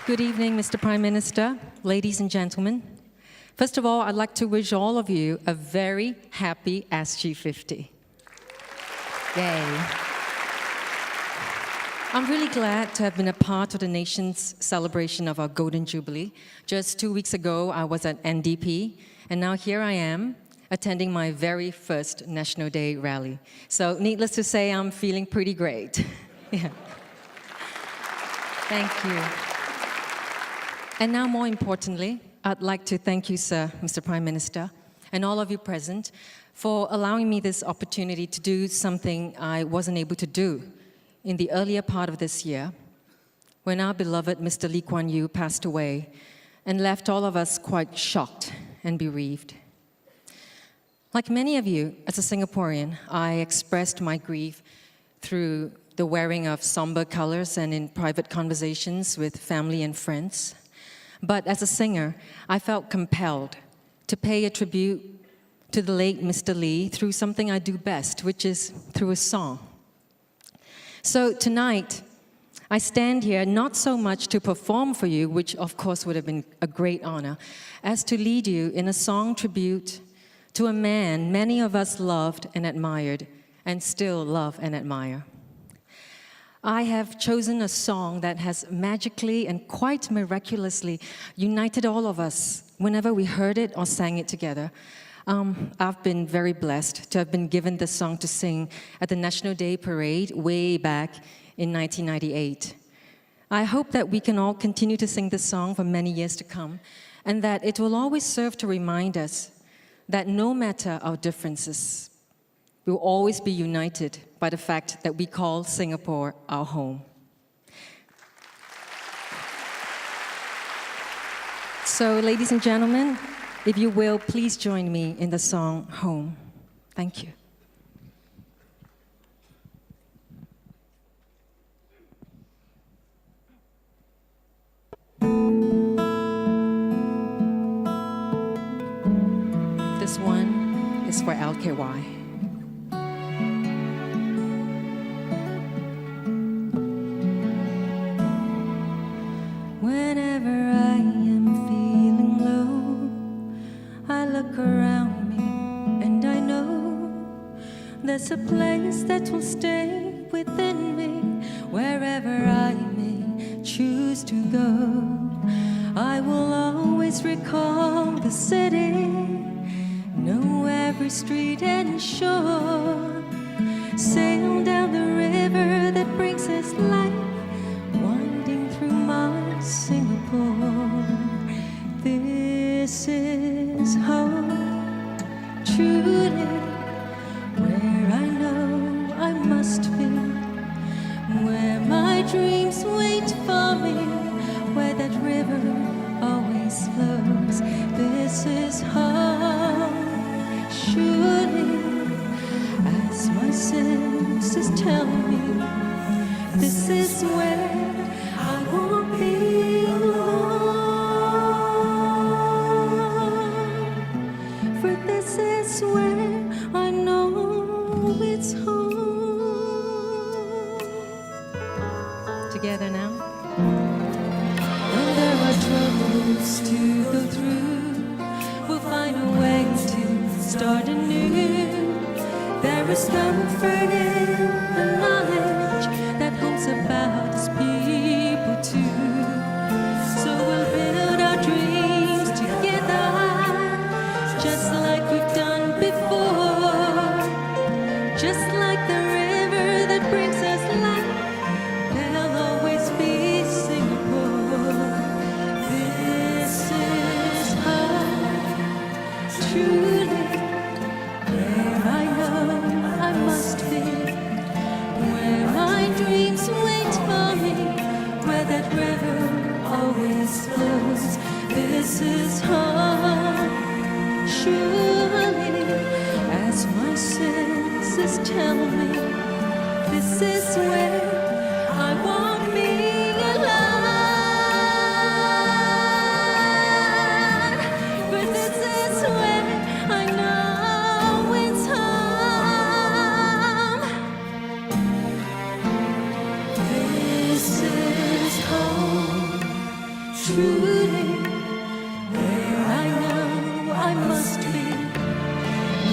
Good evening, Mr. Prime Minister, ladies and gentlemen. First of all, I'd like to wish all of you a very happy SG50. Yay. I'm really glad to have been a part of the nation's celebration of our Golden Jubilee. Just 2 weeks ago, I was at NDP, and now here I am, attending my very first National Day rally. So needless to say, I'm feeling pretty great. Yeah. Thank you. And now, more importantly, I'd like to thank you, sir, Mr. Prime Minister, and all of you present for allowing me this opportunity to do something I wasn't able to do in the earlier part of this year, when our beloved Mr. Lee Kuan Yew passed away and left all of us quite shocked and bereaved. Like many of you, as a Singaporean, I expressed my grief through the wearing of somber colors and in private conversations with family and friends. But as a singer, I felt compelled to pay a tribute to the late Mr. Lee through something I do best, which is through a song. So tonight, I stand here not so much to perform for you, which of course would have been a great honor, as to lead you in a song tribute to a man many of us loved and admired, and still love and admire. I have chosen a song that has magically and quite miraculously united all of us whenever we heard it or sang it together. I've been very blessed to have been given this song to sing at the National Day Parade way back in 1998. I hope that we can all continue to sing this song for many years to come, and that it will always serve to remind us that no matter our differences, we'll always be united by the fact that we call Singapore our home. So, ladies and gentlemen, if you will, please join me in the song Home. Thank you. This one is for LKY. Whenever I am feeling low, I look around me and I know there's a place that will stay within me. Wherever I may choose to go, I will always recall the city, know every street and shore, sail down the river that brings us life, winding through my Singapore. This is home, truly, where I know I must be, where my dreams wait for me, where that river always flows. This is home, surely, as my senses tell me, this is where I won't be alone, for this is where I know it's home. Together now. When there are troubles to go through, we'll find a way to start anew. There is comfort in the knowledge that home's about His people too. So we'll build our dreams together, just like we've done before. Just like the river that brings us life, there'll always be Singapore. This is home, truly, where I know I must be, where my dreams wait for me, where that river always flows. This is home, surely, as my senses tell me, this is where I won't be alone, but this is where I know it's home. This is home, truly where I know I must be,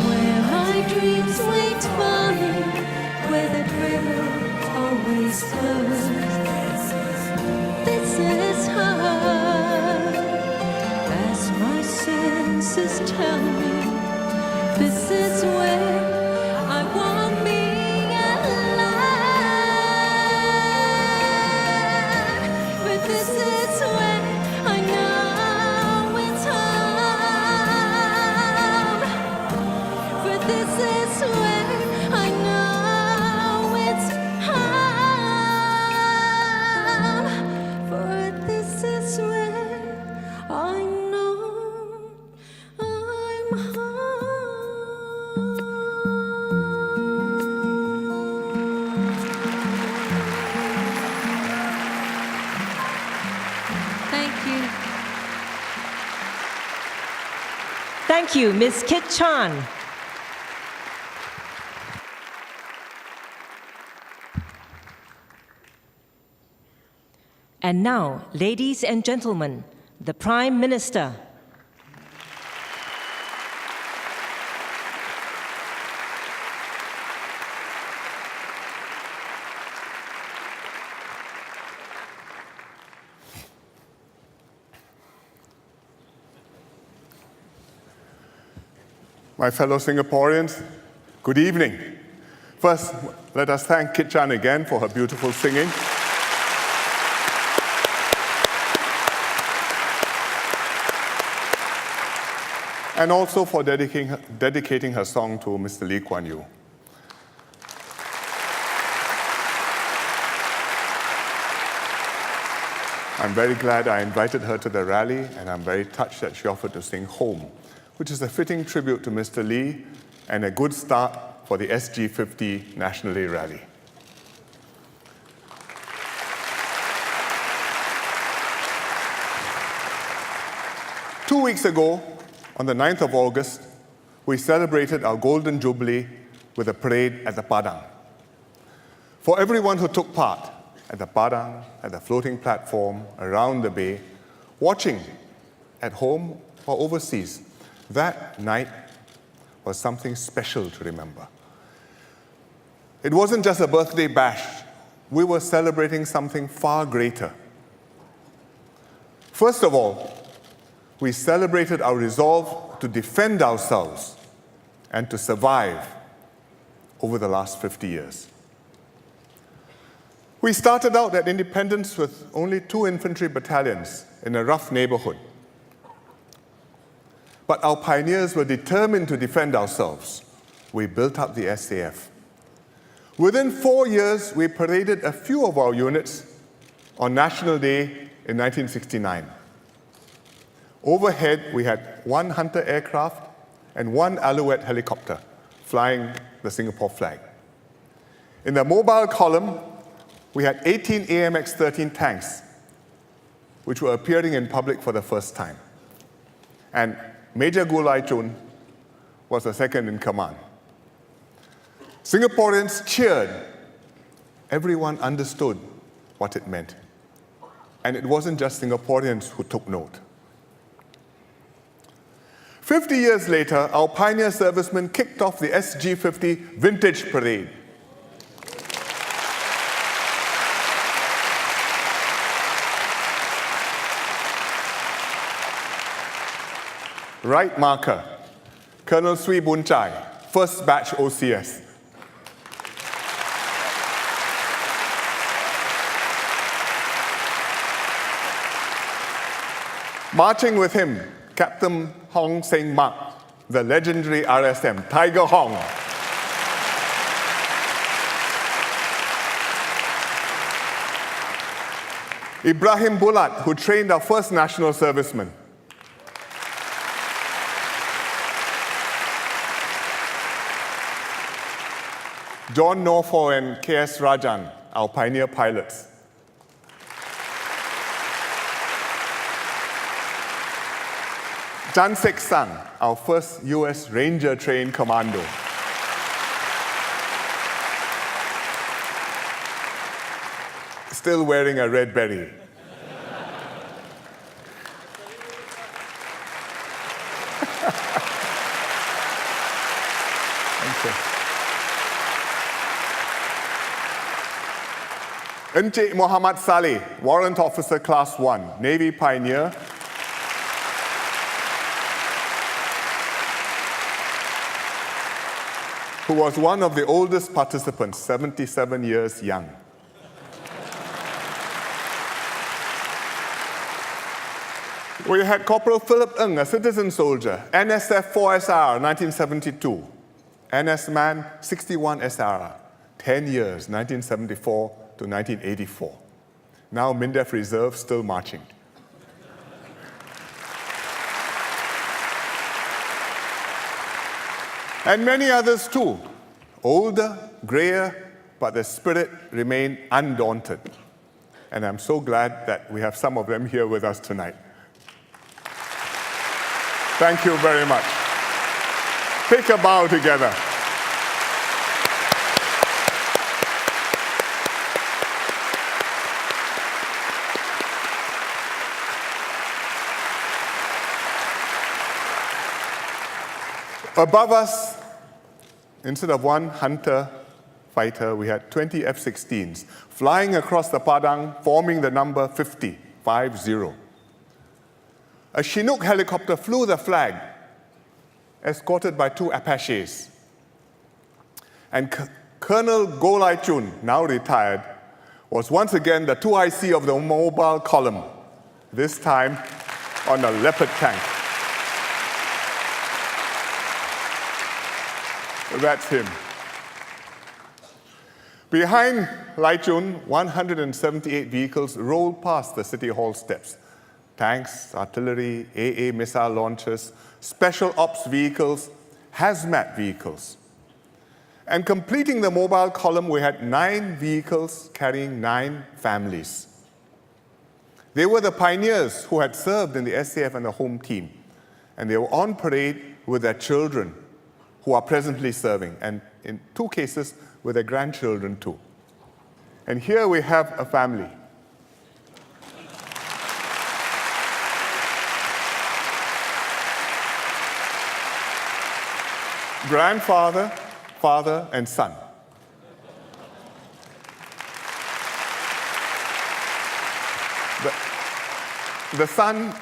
where my dreams wait for me, where the river always flows. This is hard, as my senses tell me. This is where I want me alive. But this is where I know it's home. But this is where I know it's home. For this is where I know I'm home. Thank you. Thank you, Ms. Kit Chan. And now, ladies and gentlemen, the Prime Minister. My fellow Singaporeans, good evening. First, let us thank Kit Chan again for her beautiful singing. And also for dedicating her song to Mr. Lee Kuan Yew. I'm very glad I invited her to the rally, and I'm very touched that she offered to sing Home, which is a fitting tribute to Mr. Lee and a good start for the SG50 National Day rally. Two weeks ago, on the 9th of August, we celebrated our Golden Jubilee with a parade at the Padang. For everyone who took part at the Padang, at the floating platform, around the bay, watching at home or overseas, that night was something special to remember. It wasn't just a birthday bash. We were celebrating something far greater. First of all, we celebrated our resolve to defend ourselves and to survive over the last 50 years. We started out at independence with only 2 infantry battalions in a rough neighborhood. But our pioneers were determined to defend ourselves. We built up the SAF. Within 4 years, we paraded a few of our units on National Day in 1969. Overhead, we had 1 Hunter aircraft and 1 Alouette helicopter flying the Singapore flag. In the mobile column, we had 18 AMX-13 tanks, which were appearing in public for the first time. And Major Goh Lai Chun was the second in command. Singaporeans cheered. Everyone understood what it meant. And it wasn't just Singaporeans who took note. 50 years later, our pioneer servicemen kicked off the SG50 Vintage Parade. Right marker, Colonel Sui Boon Chai, first batch OCS. Marching with him, Captain Hong Seng Mak, the legendary RSM, Tiger Hong. Ibrahim Bulat, who trained our first national serviceman. John Norfolk and K.S. Rajan, our pioneer pilots. Chan Sek Sang, our first US Ranger trained commando. Still wearing a red beret. Encik Muhammad Saleh, Warrant Officer Class 1, Navy pioneer. Who was one of the oldest participants, 77 years young. We had Corporal Philip Ng, a citizen soldier, NSF 4SR, 1972. NS Man 61 SR, 10 years, 1974 to 1984. Now MINDEF Reserve, still marching. And many others too. Older, grayer, but the spirit remained undaunted. And I'm so glad that we have some of them here with us tonight. Thank you very much. Take a bow together. Above us, instead of one Hunter fighter, we had 20 F-16s flying across the Padang, forming the number 50, 50. A Chinook helicopter flew the flag, escorted by 2 Apaches. And Colonel Goh Lai Chun, now retired, was once again the 2IC of the mobile column, this time on a Leopard tank. That's him. Behind Lai Chun, 178 vehicles rolled past the City Hall steps. Tanks, artillery, AA missile launchers, special ops vehicles, hazmat vehicles. And completing the mobile column, we had 9 vehicles carrying 9 families. They were the pioneers who had served in the SAF and the home team. And they were on parade with their children, who are presently serving, and in 2 cases, with their grandchildren too. And here we have a family. Grandfather, father, and son. The son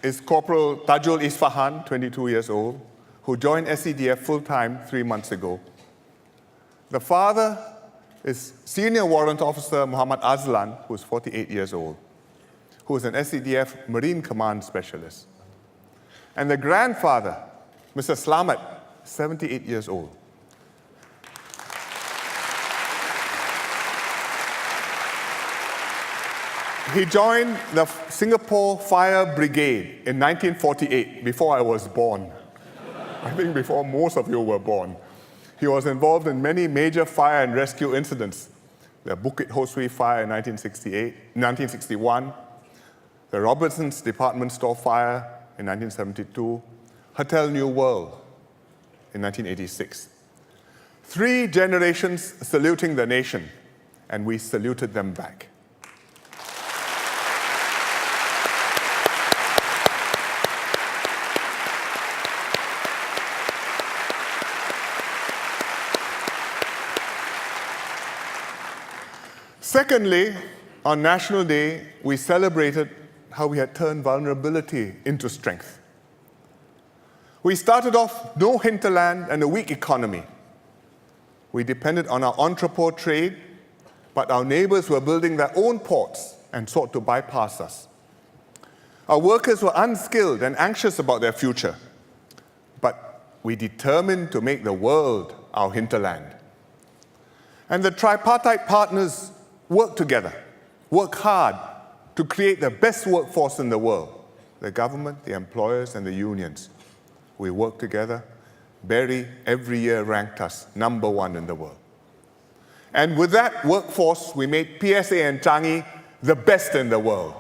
is Corporal Tajul Isfahan, 22 years old, who joined SCDF full-time 3 months ago. The father is Senior Warrant Officer Muhammad Azlan, who is 48 years old, who is an SCDF Marine Command Specialist. And the grandfather, Mr. Slamet, 78 years old. He joined the Singapore Fire Brigade in 1948, before I was born. I think before most of you were born. He was involved in many major fire and rescue incidents. The Bukit Ho Swee fire in 1961, the Robertson's department store fire in 1972, Hotel New World in 1986. 3 generations saluting the nation, and we saluted them back. Secondly, on National Day, we celebrated how we had turned vulnerability into strength. We started off no hinterland and a weak economy. We depended on our entrepot trade, but our neighbors were building their own ports and sought to bypass us. Our workers were unskilled and anxious about their future, but we determined to make the world our hinterland. And the tripartite partners work together, work hard to create the best workforce in the world. The government, the employers, and the unions. We work together. Berry every year ranked us #1 in the world. And with that workforce, we made PSA and Changi the best in the world.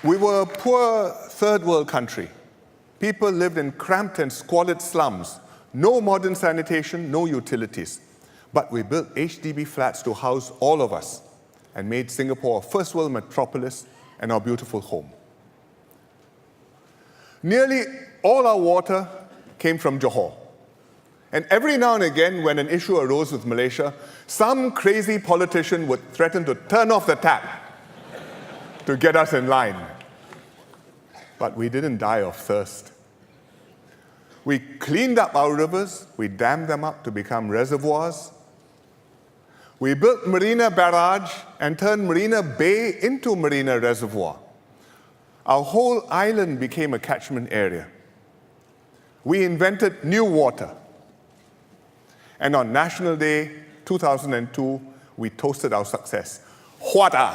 We were a poor third world country. People lived in cramped and squalid slums, no modern sanitation, no utilities. But we built HDB flats to house all of us and made Singapore a first world metropolis and our beautiful home. Nearly all our water came from Johor. And every now and again, when an issue arose with Malaysia, some crazy politician would threaten to turn off the tap to get us in line. But we didn't die of thirst. We cleaned up our rivers, we dammed them up to become reservoirs. We built Marina Barrage and turned Marina Bay into Marina Reservoir. Our whole island became a catchment area. We invented new water. And on National Day 2002, we toasted our success. Huata!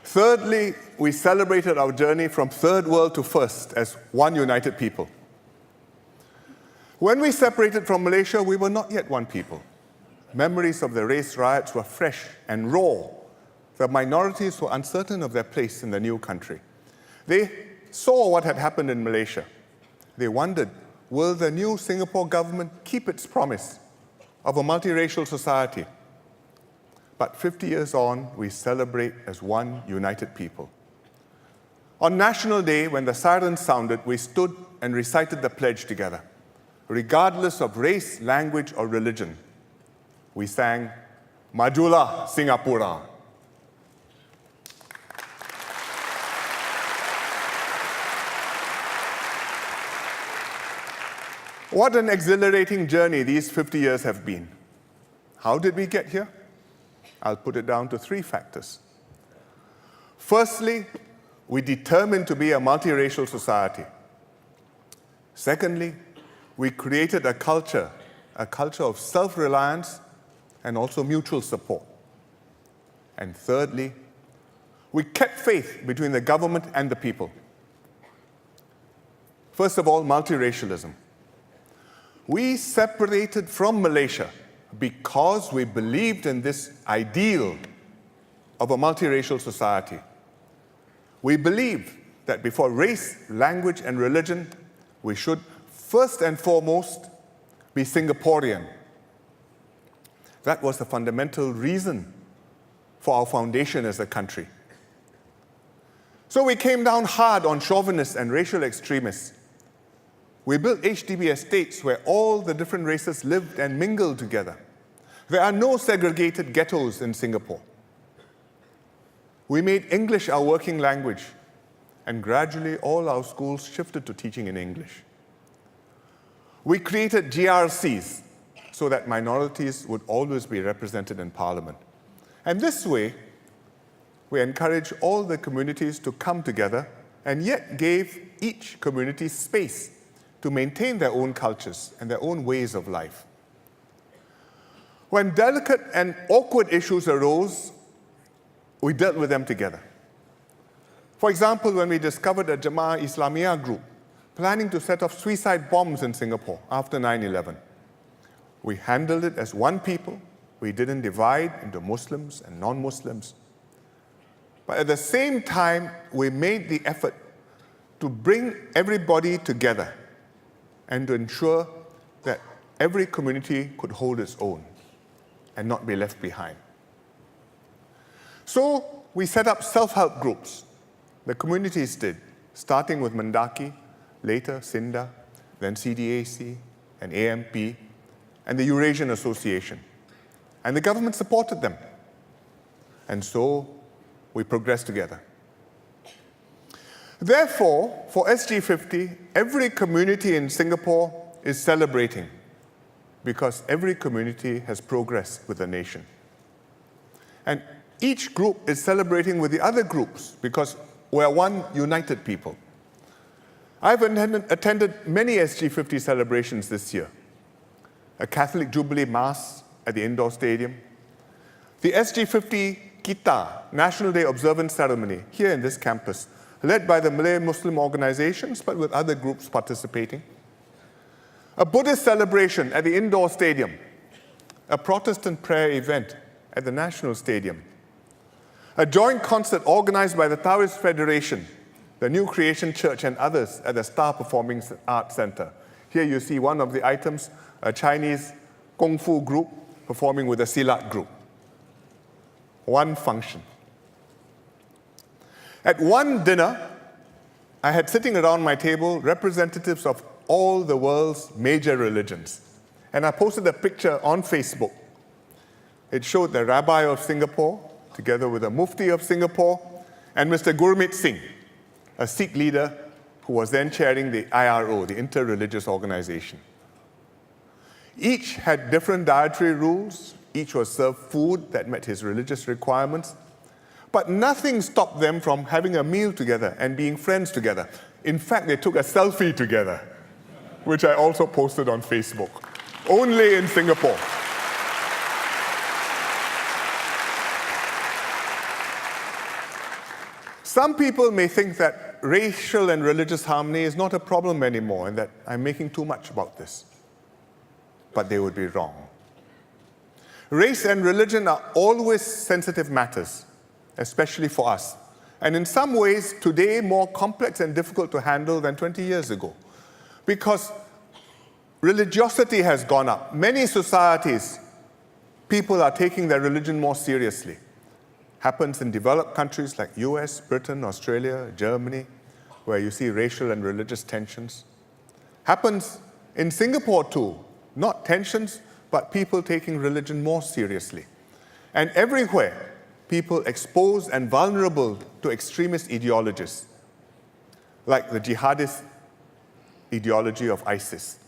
Thirdly, we celebrated our journey from third world to first as one united people. When we separated from Malaysia, we were not yet one people. Memories of the race riots were fresh and raw. The minorities were uncertain of their place in the new country. They saw what had happened in Malaysia. They wondered, will the new Singapore government keep its promise of a multiracial society? But 50 years on, we celebrate as one united people. On National Day, when the sirens sounded, we stood and recited the pledge together. Regardless of race, language, or religion, we sang, Majulah Singapura. What an exhilarating journey these 50 years have been. How did we get here? I'll put it down to 3 factors. Firstly, we determined to be a multiracial society. Secondly, we created a culture of self-reliance and also mutual support. And thirdly, we kept faith between the government and the people. First of all, multiracialism. We separated from Malaysia because we believed in this ideal of a multiracial society. We believed that before race, language, and religion, we should first and foremost be Singaporean. That was the fundamental reason for our foundation as a country. So we came down hard on chauvinists and racial extremists. We built HDB estates where all the different races lived and mingled together. There are no segregated ghettos in Singapore. We made English our working language, and gradually all our schools shifted to teaching in English. We created GRCs so that minorities would always be represented in Parliament. And this way, we encouraged all the communities to come together and yet gave each community space to maintain their own cultures and their own ways of life. When delicate and awkward issues arose, we dealt with them together. For example, when we discovered a Jamaah Islamiyah group planning to set off suicide bombs in Singapore after 9/11, we handled it as one people. We didn't divide into Muslims and non-Muslims. But at the same time, we made the effort to bring everybody together and to ensure that every community could hold its own and not be left behind. So we set up self-help groups. The communities did, starting with Mendaki, later SINDA, then CDAC and AMP, and the Eurasian Association. And the government supported them. And so we progressed together. Therefore, for SG50, every community in Singapore is celebrating because every community has progressed with the nation. And each group is celebrating with the other groups because we're one united people. I've attended many SG50 celebrations this year. A Catholic Jubilee Mass at the indoor stadium, the SG50 Kita National Day Observance Ceremony here in this campus, led by the Malay Muslim organizations, but with other groups participating. A Buddhist celebration at the indoor stadium, a Protestant prayer event at the National Stadium, a joint concert organized by the Taoist Federation, the New Creation Church, and others at the Star Performing Arts Center. Here you see one of the items, a Chinese Kung Fu group performing with a Silat group. one function. At one dinner, I had sitting around my table representatives of all the world's major religions. And I posted a picture on Facebook. It showed the Rabbi of Singapore, together with the Mufti of Singapore, and Mr. Gurmeet Singh, a Sikh leader who was then chairing the IRO, the Inter-Religious Organization. Each had different dietary rules. Each was served food that met his religious requirements. But nothing stopped them from having a meal together and being friends together. In fact, they took a selfie together, which I also posted on Facebook, only in Singapore. Some people may think that racial and religious harmony is not a problem anymore and that I'm making too much about this. But they would be wrong. Race and religion are always sensitive matters, especially for us. And in some ways, today, more complex and difficult to handle than 20 years ago. Because religiosity has gone up. Many societies, people are taking their religion more seriously. Happens in developed countries like US, Britain, Australia, Germany, where you see racial and religious tensions. Happens in Singapore too. Not tensions, but people taking religion more seriously. And everywhere, people exposed and vulnerable to extremist ideologies, like the jihadist ideology of ISIS.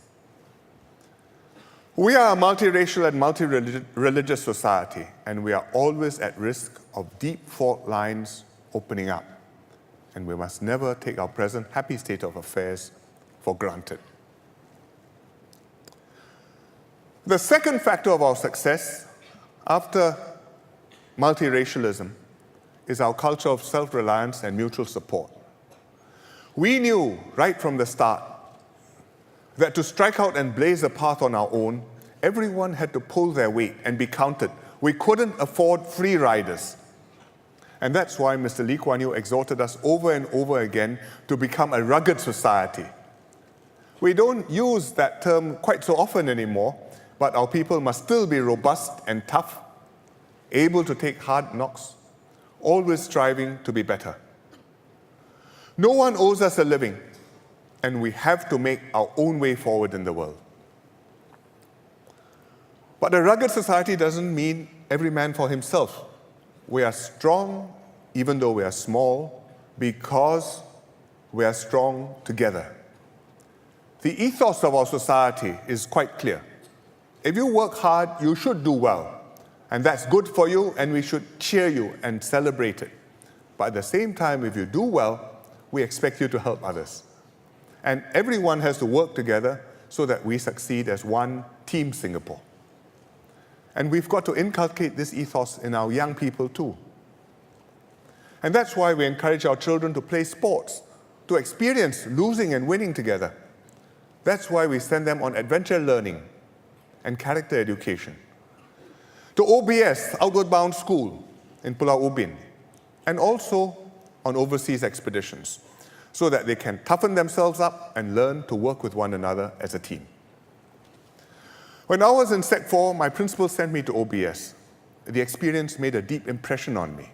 We are a multiracial and multi-religious society, and we are always at risk of deep fault lines opening up. And we must never take our present happy state of affairs for granted. The second factor of our success, after multiracialism, is our culture of self-reliance and mutual support. We knew right from the start that to strike out and blaze a path on our own, everyone had to pull their weight and be counted. We couldn't afford free riders. And that's why Mr. Lee Kuan Yew exhorted us over and over again to become a rugged society. We don't use that term quite so often anymore, but our people must still be robust and tough, able to take hard knocks, always striving to be better. No one owes us a living, and we have to make our own way forward in the world. But a rugged society doesn't mean every man for himself. We are strong, even though we are small, because we are strong together. The ethos of our society is quite clear. If you work hard, you should do well. And that's good for you, and we should cheer you and celebrate it. But at the same time, if you do well, we expect you to help others. And everyone has to work together so that we succeed as one Team Singapore. And we've got to inculcate this ethos in our young people too. And that's why we encourage our children to play sports, to experience losing and winning together. That's why we send them on adventure learning and character education. To OBS, Outward Bound School in Pulau Ubin, and also on overseas expeditions, so that they can toughen themselves up and learn to work with one another as a team. When I was in Sec 4, my principal sent me to OBS. The experience made a deep impression on me.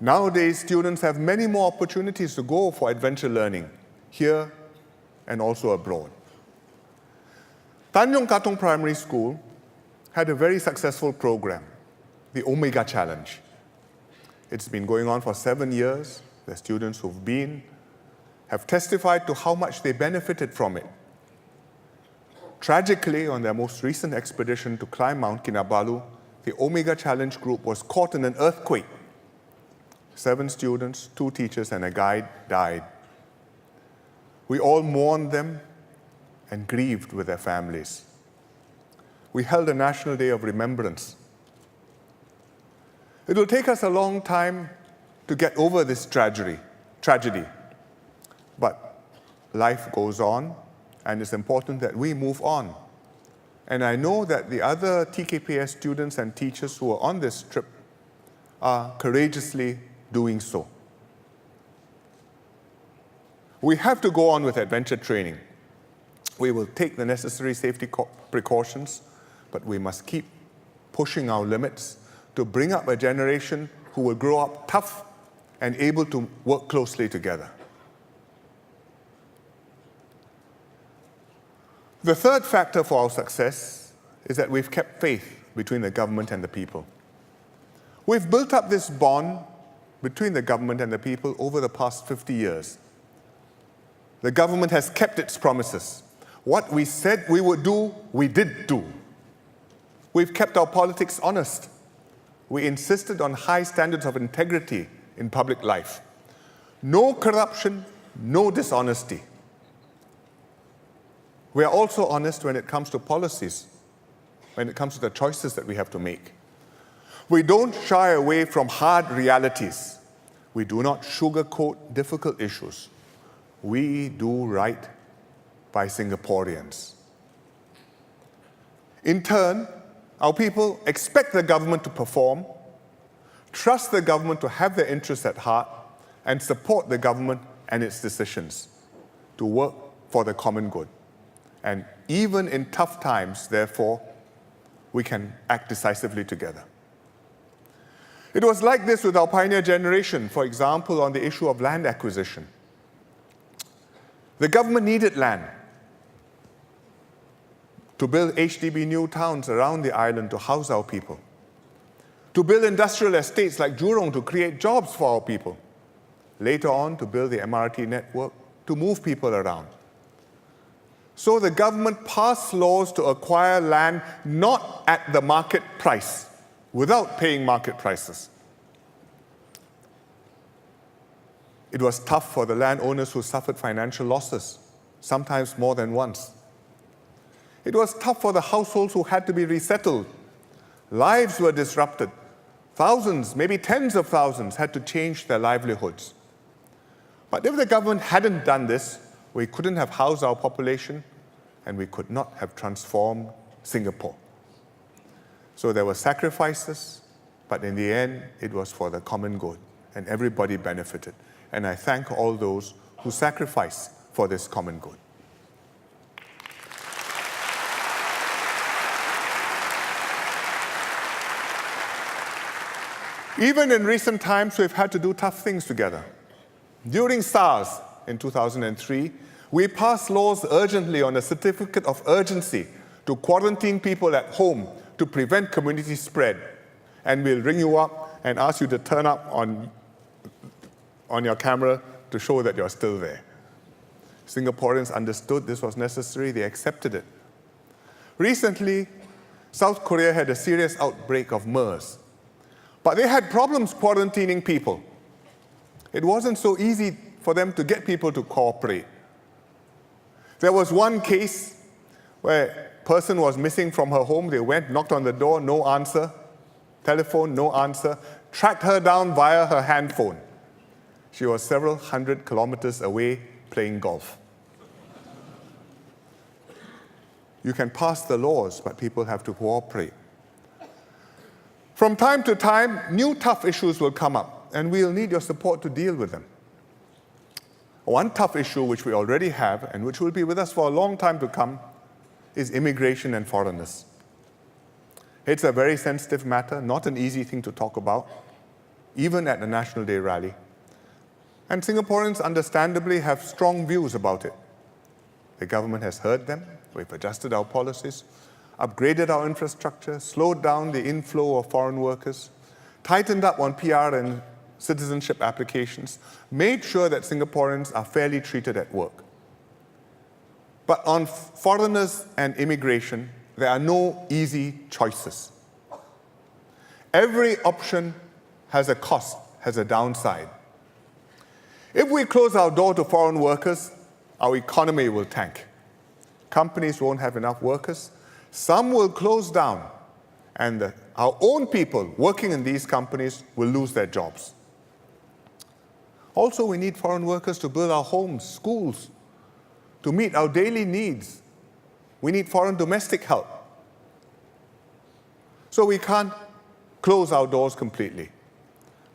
Nowadays, students have many more opportunities to go for adventure learning, here and also abroad. Tanjong Katong Primary School had a very successful program, the Omega Challenge. It's been going on for 7 years. The students who've been have testified to how much they benefited from it. Tragically, on their most recent expedition to climb Mount Kinabalu, the Omega Challenge group was caught in an earthquake. 7 students, 2 teachers, and a guide died. We all mourned them and grieved with their families. We held a National Day of Remembrance. It will take us a long time to get over this tragedy. But life goes on, and it's important that we move on. And I know that the other TKPS students and teachers who are on this trip are courageously doing so. We have to go on with adventure training. We will take the necessary safety precautions, but we must keep pushing our limits to bring up a generation who will grow up tough and able to work closely together. The third factor for our success is that we've kept faith between the government and the people. We've built up this bond between the government and the people over the past 50 years. The government has kept its promises. What we said we would do, we did do. We've kept our politics honest. We insisted on high standards of integrity in public life. No corruption, no dishonesty. We are also honest when it comes to policies, when it comes to the choices that we have to make. We don't shy away from hard realities. We do not sugarcoat difficult issues. We do right by Singaporeans. In turn, our people expect the government to perform, trust the government to have their interests at heart, and support the government and its decisions to work for the common good. And even in tough times, therefore, we can act decisively together. It was like this with our pioneer generation, for example, on the issue of land acquisition. The government needed land to build HDB new towns around the island to house our people, to build industrial estates like Jurong to create jobs for our people, later on to build the MRT network to move people around. So the government passed laws to acquire land not at the market price, without paying market prices. It was tough for the landowners who suffered financial losses, sometimes more than once. It was tough for the households who had to be resettled. Lives were disrupted. Thousands, maybe tens of thousands, had to change their livelihoods. But if the government hadn't done this, we couldn't have housed our population, and we could not have transformed Singapore. So there were sacrifices, but in the end, it was for the common good, and everybody benefited. And I thank all those who sacrificed for this common good. Even in recent times, we've had to do tough things together. During SARS in 2003, we passed laws urgently on a certificate of urgency to quarantine people at home to prevent community spread. And we'll ring you up and ask you to turn up on your camera to show that you're still there. Singaporeans understood this was necessary, they accepted it. Recently, South Korea had a serious outbreak of MERS, but they had problems quarantining people. It wasn't so easy for them to get people to cooperate. There was one case where a person was missing from her home. They went, knocked on the door, no answer. Telephone, no answer. Tracked her down via her handphone. She was several hundred kilometers away playing golf. You can pass the laws, but people have to cooperate. From time to time, new tough issues will come up, and we'll need your support to deal with them. One tough issue which we already have, and which will be with us for a long time to come, is immigration and foreigners. It's a very sensitive matter, not an easy thing to talk about, even at the National Day rally. And Singaporeans understandably have strong views about it. The government has heard them, we've adjusted our policies, upgraded our infrastructure, slowed down the inflow of foreign workers, tightened up on PR and citizenship applications, made sure that Singaporeans are fairly treated at work. But on foreigners and immigration, there are no easy choices. Every option has a cost, has a downside. If we close our door to foreign workers, our economy will tank. Companies won't have enough workers. Some will close down, and our own people working in these companies will lose their jobs. Also, we need foreign workers to build our homes, schools, to meet our daily needs. We need foreign domestic help. So we can't close our doors completely.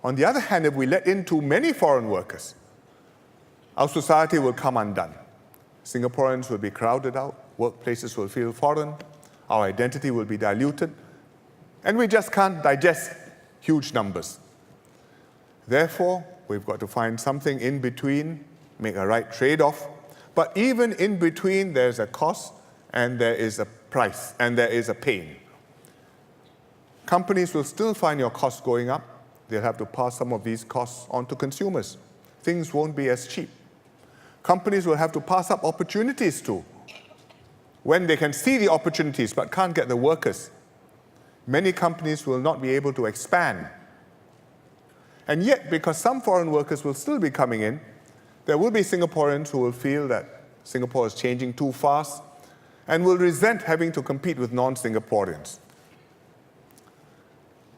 On the other hand, if we let in too many foreign workers, our society will come undone. Singaporeans will be crowded out, workplaces will feel foreign, our identity will be diluted, and we just can't digest huge numbers. Therefore, we've got to find something in between, make a right trade-off. But even in between, there's a cost and there is a price and there is a pain. Companies will still find your costs going up. They'll have to pass some of these costs on to consumers. Things won't be as cheap. Companies will have to pass up opportunities too. When they can see the opportunities but can't get the workers, many companies will not be able to expand. And yet, because some foreign workers will still be coming in, there will be Singaporeans who will feel that Singapore is changing too fast and will resent having to compete with non-Singaporeans.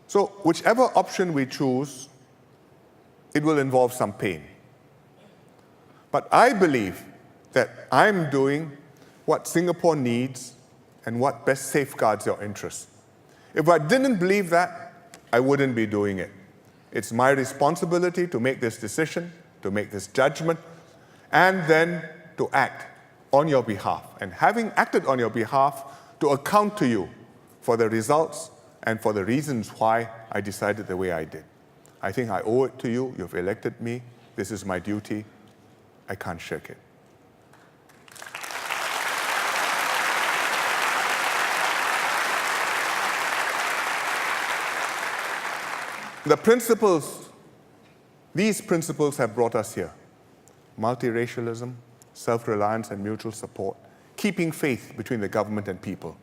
So whichever option we choose, it will involve some pain. But I believe that I'm doing what Singapore needs and what best safeguards your interests. If I didn't believe that, I wouldn't be doing it. It's my responsibility to make this decision, to make this judgment, and then to act on your behalf. And having acted on your behalf, to account to you for the results and for the reasons why I decided the way I did. I think I owe it to you. You've elected me. This is my duty. I can't shirk it. The principles, these principles have brought us here. Multiracialism, self-reliance and mutual support, keeping faith between the government and people.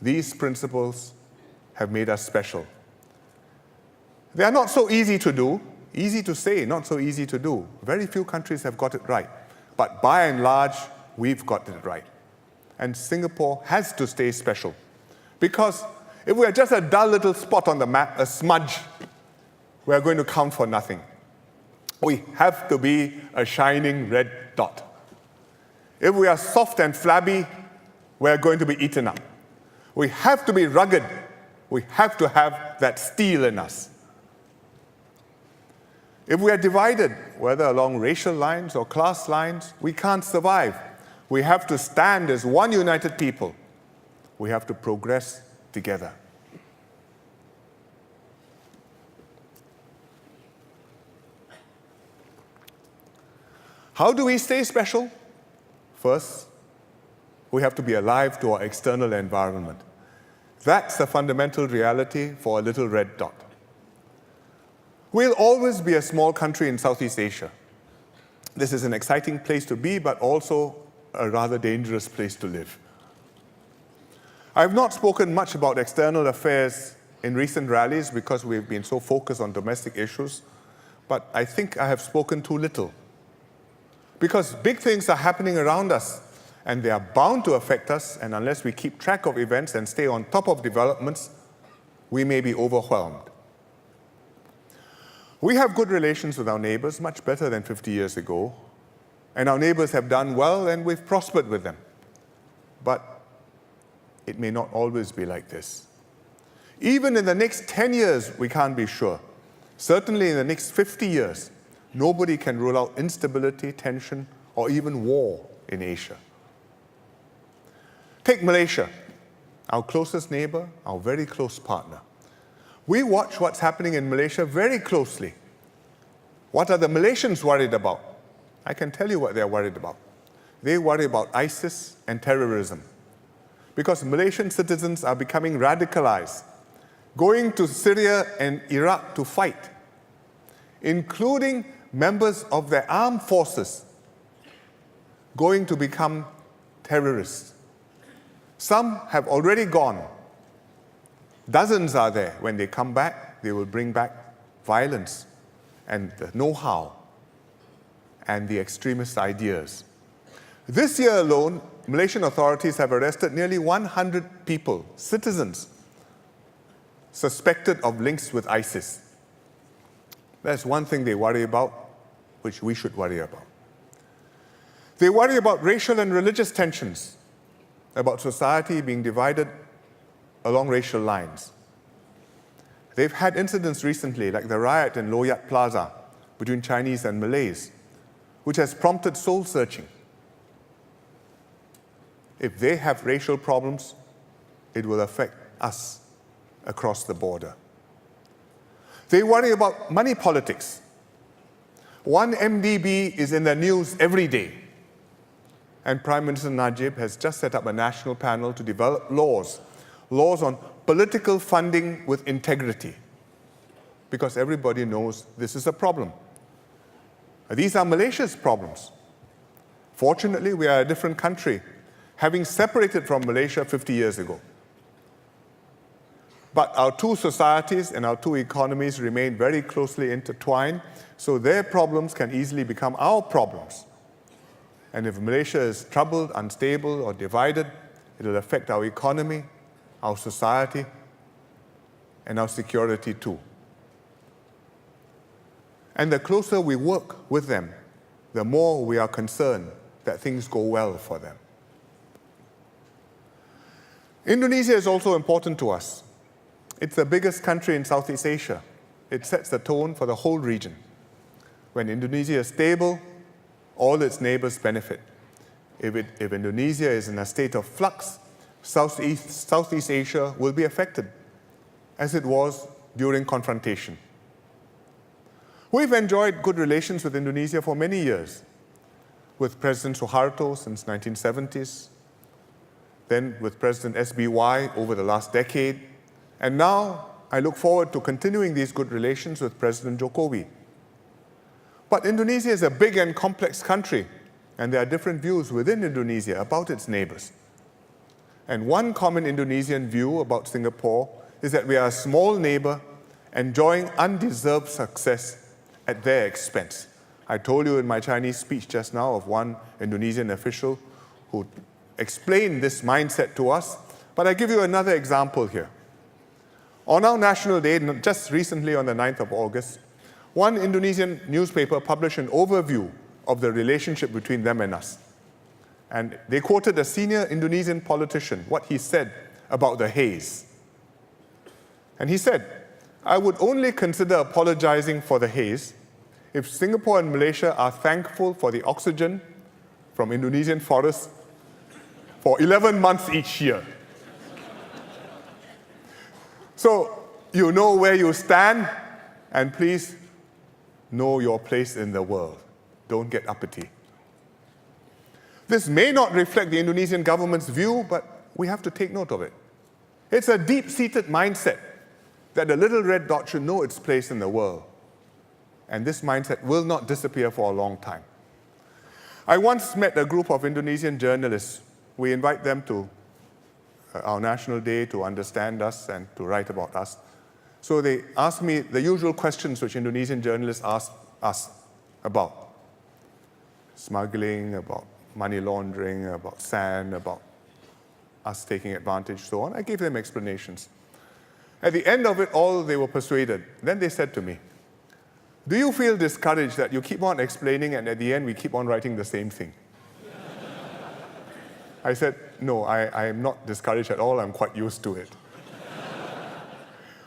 These principles have made us special. They are not so easy to do, easy to say, not so easy to do. Very few countries have got it right. But by and large, we've got it right. And Singapore has to stay special. Because if we are just a dull little spot on the map, a smudge, we are going to count for nothing. We have to be a shining red dot. If we are soft and flabby, we are going to be eaten up. We have to be rugged. We have to have that steel in us. If we are divided, whether along racial lines or class lines, we can't survive. We have to stand as one united people. We have to progress together. How do we stay special? First, we have to be alive to our external environment. That's a fundamental reality for a little red dot. We'll always be a small country in Southeast Asia. This is an exciting place to be, but also a rather dangerous place to live. I've not spoken much about external affairs in recent rallies because we've been so focused on domestic issues, but I think I have spoken too little. Because big things are happening around us, and they are bound to affect us, and unless we keep track of events and stay on top of developments, we may be overwhelmed. We have good relations with our neighbors, much better than 50 years ago, and our neighbors have done well, and we've prospered with them. But it may not always be like this. Even in the next 10 years, we can't be sure. Certainly in the next 50 years, nobody can rule out instability, tension, or even war in Asia. Take Malaysia, our closest neighbor, our very close partner. We watch what's happening in Malaysia very closely. What are the Malaysians worried about? I can tell you what they're worried about. They worry about ISIS and terrorism. Because Malaysian citizens are becoming radicalized, going to Syria and Iraq to fight, including members of their armed forces going to become terrorists. Some have already gone. Dozens are there. When they come back, they will bring back violence and the know-how and the extremist ideas. This year alone, Malaysian authorities have arrested nearly 100 people, citizens, suspected of links with ISIS. That's one thing they worry about, which we should worry about. They worry about racial and religious tensions, about society being divided along racial lines. They've had incidents recently, like the riot in Loyat Plaza between Chinese and Malays, which has prompted soul-searching. If they have racial problems, it will affect us across the border. They worry about money politics. One MDB is in the news every day. And Prime Minister Najib has just set up a national panel to develop laws on political funding with integrity, because everybody knows this is a problem. These are Malaysia's problems. Fortunately, we are a different country, having separated from Malaysia 50 years ago. But our two societies and our two economies remain very closely intertwined, so their problems can easily become our problems. And if Malaysia is troubled, unstable, or divided, it will affect our economy, our society, and our security too. And the closer we work with them, the more we are concerned that things go well for them. Indonesia is also important to us. It's the biggest country in Southeast Asia. It sets the tone for the whole region. When Indonesia is stable, all its neighbors benefit. If Indonesia is in a state of flux, Southeast Asia will be affected, as it was during confrontation. We've enjoyed good relations with Indonesia for many years, with President Suharto since 1970s, then with President SBY over the last decade, and now I look forward to continuing these good relations with President Jokowi. But Indonesia is a big and complex country, and there are different views within Indonesia about its neighbors. And one common Indonesian view about Singapore is that we are a small neighbor enjoying undeserved success at their expense. I told you in my Chinese speech just now of one Indonesian official who explained this mindset to us, but I give you another example here. On our National Day, just recently on the 9th of August, one Indonesian newspaper published an overview of the relationship between them and us. And they quoted a senior Indonesian politician, what he said about the haze. And he said, "I would only consider apologizing for the haze if Singapore and Malaysia are thankful for the oxygen from Indonesian forests for 11 months each year." So you know where you stand, and please know your place in the world. Don't get uppity. This may not reflect the Indonesian government's view, but we have to take note of it. It's a deep-seated mindset that the little red dot should know its place in the world. And this mindset will not disappear for a long time. I once met a group of Indonesian journalists. We invite them to our National Day to understand us and to write about us. So they asked me the usual questions which Indonesian journalists ask us about smuggling, about money laundering, about sand, about us taking advantage, so on. I gave them explanations. At the end of it all, they were persuaded. Then they said to me, "Do you feel discouraged that you keep on explaining and at the end we keep on writing the same thing?" I said, "No, I am not discouraged at all. I'm quite used to it."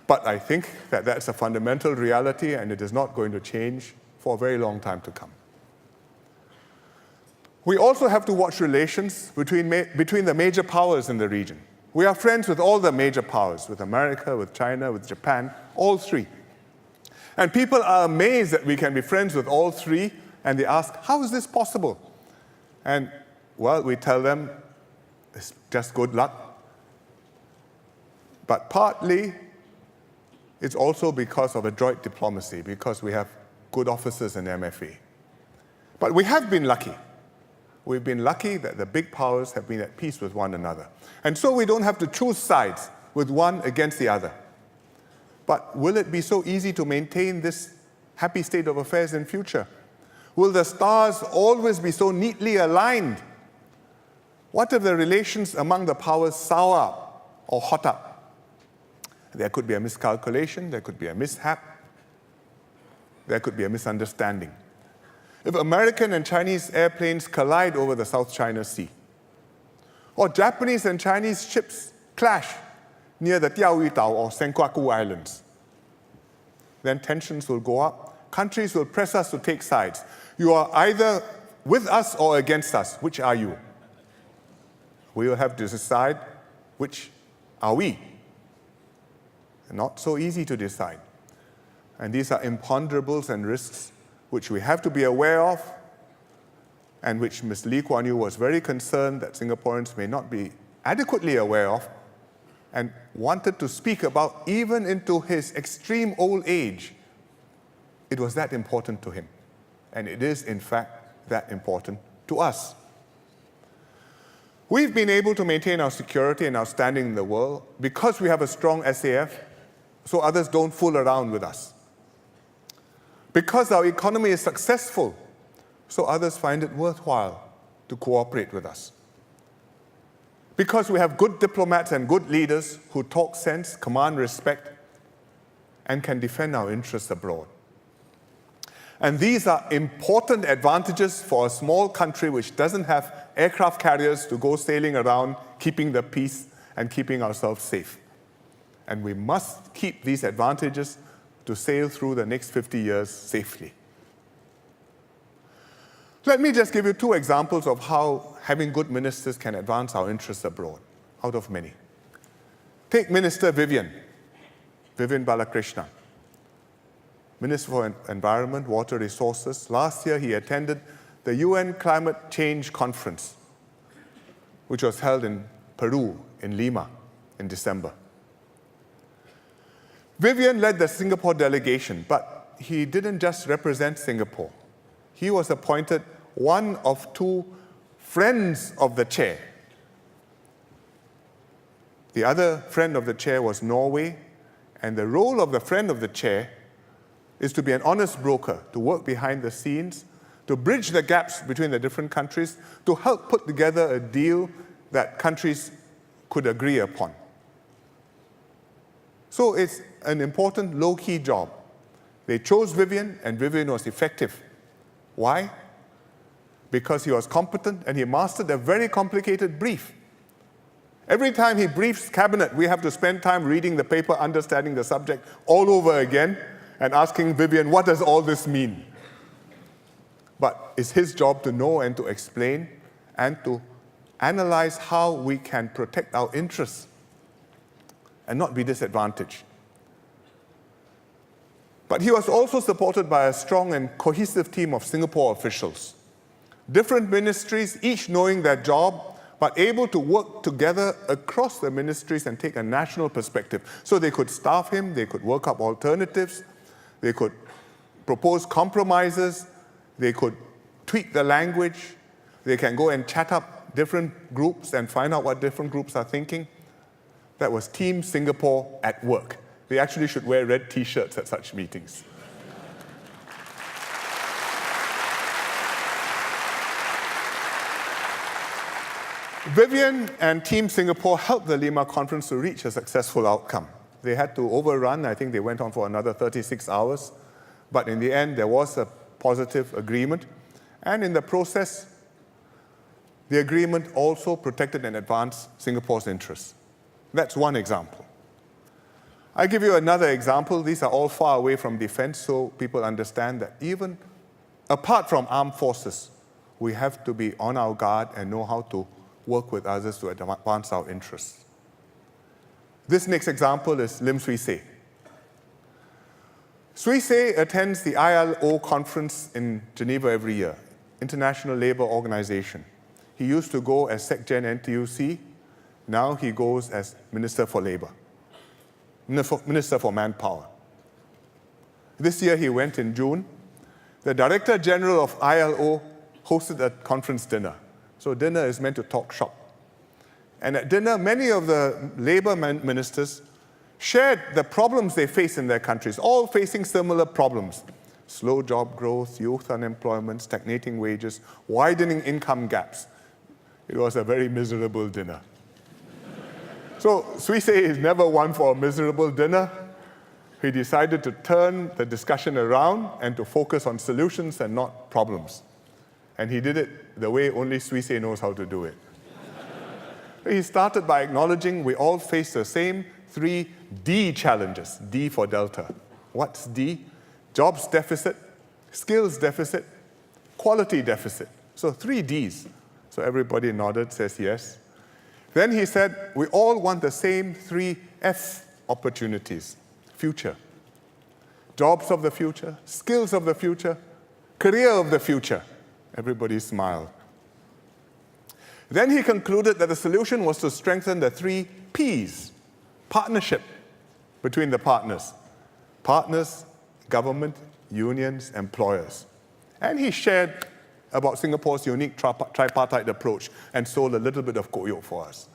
But I think that that's a fundamental reality and it is not going to change for a very long time to come. We also have to watch relations between the major powers in the region. We are friends with all the major powers, with America, with China, with Japan, all three. And people are amazed that we can be friends with all three, and they ask, how is this possible? And, well, we tell them, it's just good luck. But partly, it's also because of adroit diplomacy, because we have good officers in MFA. But we have been lucky. We've been lucky that the big powers have been at peace with one another. And so we don't have to choose sides with one against the other. But will it be so easy to maintain this happy state of affairs in future? Will the stars always be so neatly aligned? What if the relations among the powers sour up or hot up? There could be a miscalculation, there could be a mishap, there could be a misunderstanding. If American and Chinese airplanes collide over the South China Sea, or Japanese and Chinese ships clash near the Diaoyu Dao or Senkaku Islands, then tensions will go up. Countries will press us to take sides. You are either with us or against us. Which are you? We will have to decide which are we. Not so easy to decide. And these are imponderables and risks which we have to be aware of, and which Ms. Lee Kuan Yew was very concerned that Singaporeans may not be adequately aware of, and wanted to speak about even into his extreme old age. It was that important to him. And it is, in fact, that important to us. We've been able to maintain our security and our standing in the world because we have a strong SAF, so others don't fool around with us. Because our economy is successful, so others find it worthwhile to cooperate with us. Because we have good diplomats and good leaders who talk sense, command respect, and can defend our interests abroad. And these are important advantages for a small country which doesn't have aircraft carriers to go sailing around, keeping the peace and keeping ourselves safe. And we must keep these advantages to sail through the next 50 years safely. Let me just give you two examples of how having good ministers can advance our interests abroad, out of many. Take Minister Vivian Balakrishnan, Minister for Environment, Water Resources. Last year, he attended the UN Climate Change Conference, which was held in Peru, in Lima, in December. Vivian led the Singapore delegation, but he didn't just represent Singapore. He was appointed one of two friends of the chair. The other friend of the chair was Norway, and the role of the friend of the chair is to be an honest broker, to work behind the scenes, to bridge the gaps between the different countries, to help put together a deal that countries could agree upon. So it's an important low-key job. They chose Vivian, and Vivian was effective. Why? Because he was competent and he mastered a very complicated brief. Every time he briefs cabinet, we have to spend time reading the paper, understanding the subject all over again, and asking Vivian, what does all this mean? But it's his job to know and to explain and to analyze how we can protect our interests and not be disadvantaged. But he was also supported by a strong and cohesive team of Singapore officials. Different ministries, each knowing their job, but able to work together across the ministries and take a national perspective. So they could staff him, they could work up alternatives, they could propose compromises, they could tweak the language, they can go and chat up different groups and find out what different groups are thinking. That was Team Singapore at work. They actually should wear red T-shirts at such meetings. Vivian and Team Singapore helped the Lima conference to reach a successful outcome. They had to overrun. I think they went on for another 36 hours. But in the end, there was a positive agreement. And in the process, the agreement also protected and advanced Singapore's interests. That's one example. I give you another example. These are all far away from defense, so people understand that even apart from armed forces, we have to be on our guard and know how to work with others to advance our interests. This next example is Lim Swee Say. Swee Say attends the ILO conference in Geneva every year, International Labour Organization. He used to go as SecGen NTUC. Now he goes as Minister for Labour, Minister for Manpower. This year he went in June. The Director General of ILO hosted a conference dinner. So dinner is meant to talk shop. And at dinner, many of the labor ministers shared the problems they face in their countries, all facing similar problems. Slow job growth, youth unemployment, stagnating wages, widening income gaps. It was a very miserable dinner. So Swee Say is never one for a miserable dinner. He decided to turn the discussion around and to focus on solutions and not problems. And he did it the way only Swee Say knows how to do it. He started by acknowledging we all face the same 3 D challenges, D for Delta. What's D? Jobs deficit, skills deficit, quality deficit. So 3 Ds. So everybody nodded, says yes. Then he said, we all want the same 3 F opportunities. Future. jobs of the future, skills of the future, career of the future. Everybody smiled. Then he concluded that the solution was to strengthen the 3 Ps, partnership between the partners. Partners, government, unions, employers. And he shared about Singapore's unique tripartite approach and sold a little bit of koyok for us.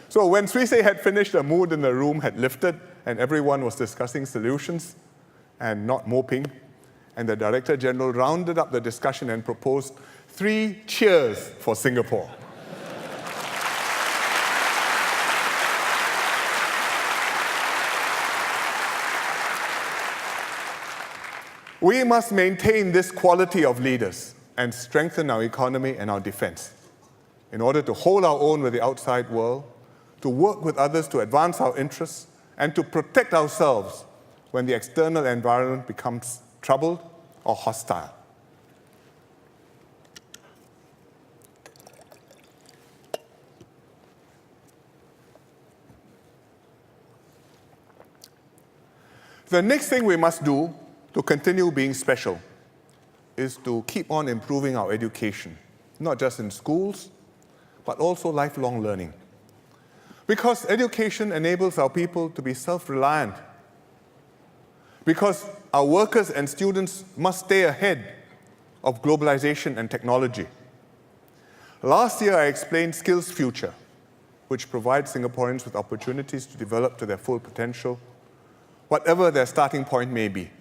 So when Sri Se had finished, the mood in the room had lifted and everyone was discussing solutions and not moping. And the Director General rounded up the discussion and proposed 3 cheers for Singapore. We must maintain this quality of leaders and strengthen our economy and our defense in order to hold our own with the outside world, to work with others to advance our interests, and to protect ourselves when the external environment becomes troubled or hostile. The next thing we must do to continue being special is to keep on improving our education, not just in schools, but also lifelong learning. Because education enables our people to be self-reliant. Because our workers and students must stay ahead of globalization and technology. Last year, I explained Skills Future, which provides Singaporeans with opportunities to develop to their full potential, whatever their starting point may be.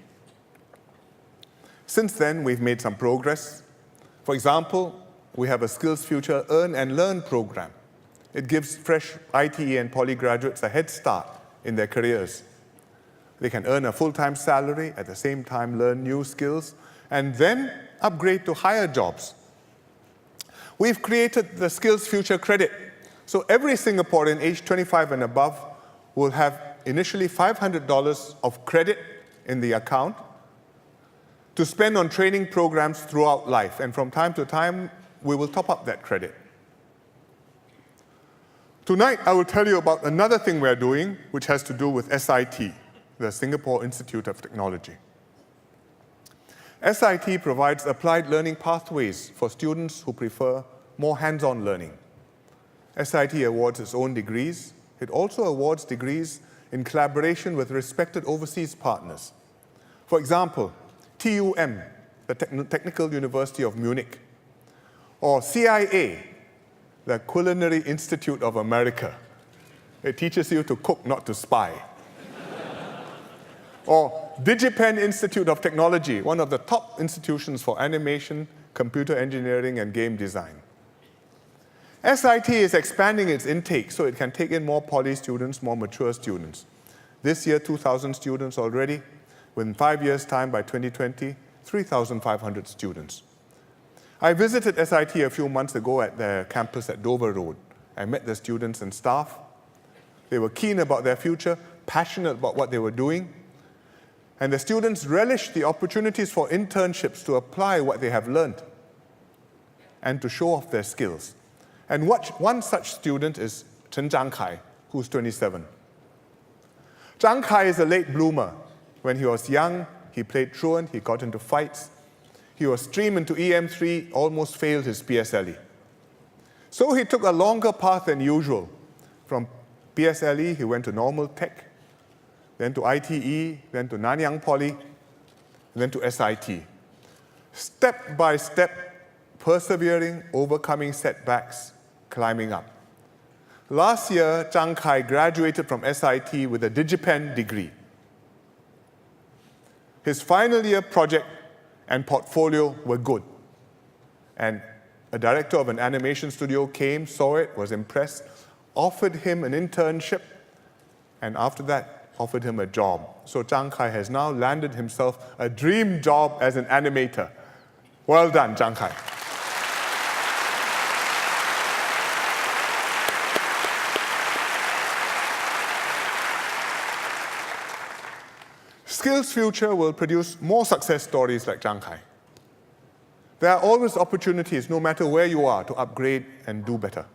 Since then, we've made some progress. For example, we have a Skills Future Earn and Learn program. It gives fresh ITE and poly graduates a head start in their careers. They can earn a full-time salary, at the same time learn new skills, and then upgrade to higher jobs. We've created the Skills Future Credit. So every Singaporean aged 25 and above will have initially $500 of credit in the account to spend on training programs throughout life. And from time to time, we will top up that credit. Tonight, I will tell you about another thing we're doing, which has to do with SIT, the Singapore Institute of Technology. SIT provides applied learning pathways for students who prefer more hands-on learning. SIT awards its own degrees. It also awards degrees in collaboration with respected overseas partners. For example, TUM, the Technical University of Munich, or CIA, the Culinary Institute of America. It teaches you to cook, not to spy. Or DigiPen Institute of Technology, one of the top institutions for animation, computer engineering, and game design. SIT is expanding its intake so it can take in more poly students, more mature students. This year, 2,000 students already. Within 5 years' time, by 2020, 3,500 students. I visited SIT a few months ago at their campus at Dover Road. I met the students and staff. They were keen about their future, passionate about what they were doing. And the students relished the opportunities for internships to apply what they have learned and to show off their skills. And one such student is Chen Zhang Kai, who's 27. Zhang Kai is a late bloomer. When he was young, he played truant, he got into fights. He was streamed into EM3, almost failed his PSLE. So he took a longer path than usual. From PSLE, he went to normal tech, then to ITE, then to Nanyang Poly, then to SIT. Step by step, persevering, overcoming setbacks, climbing up. Last year, Zhang Kai graduated from SIT with a DigiPen degree. His final year project and portfolio were good. And a director of an animation studio came, saw it, was impressed, offered him an internship, and after that, offered him a job. So Zhang Kai has now landed himself a dream job as an animator. Well done, Zhang Kai. Skills Future will produce more success stories like Zhang Kai. There are always opportunities, no matter where you are, to upgrade and do better.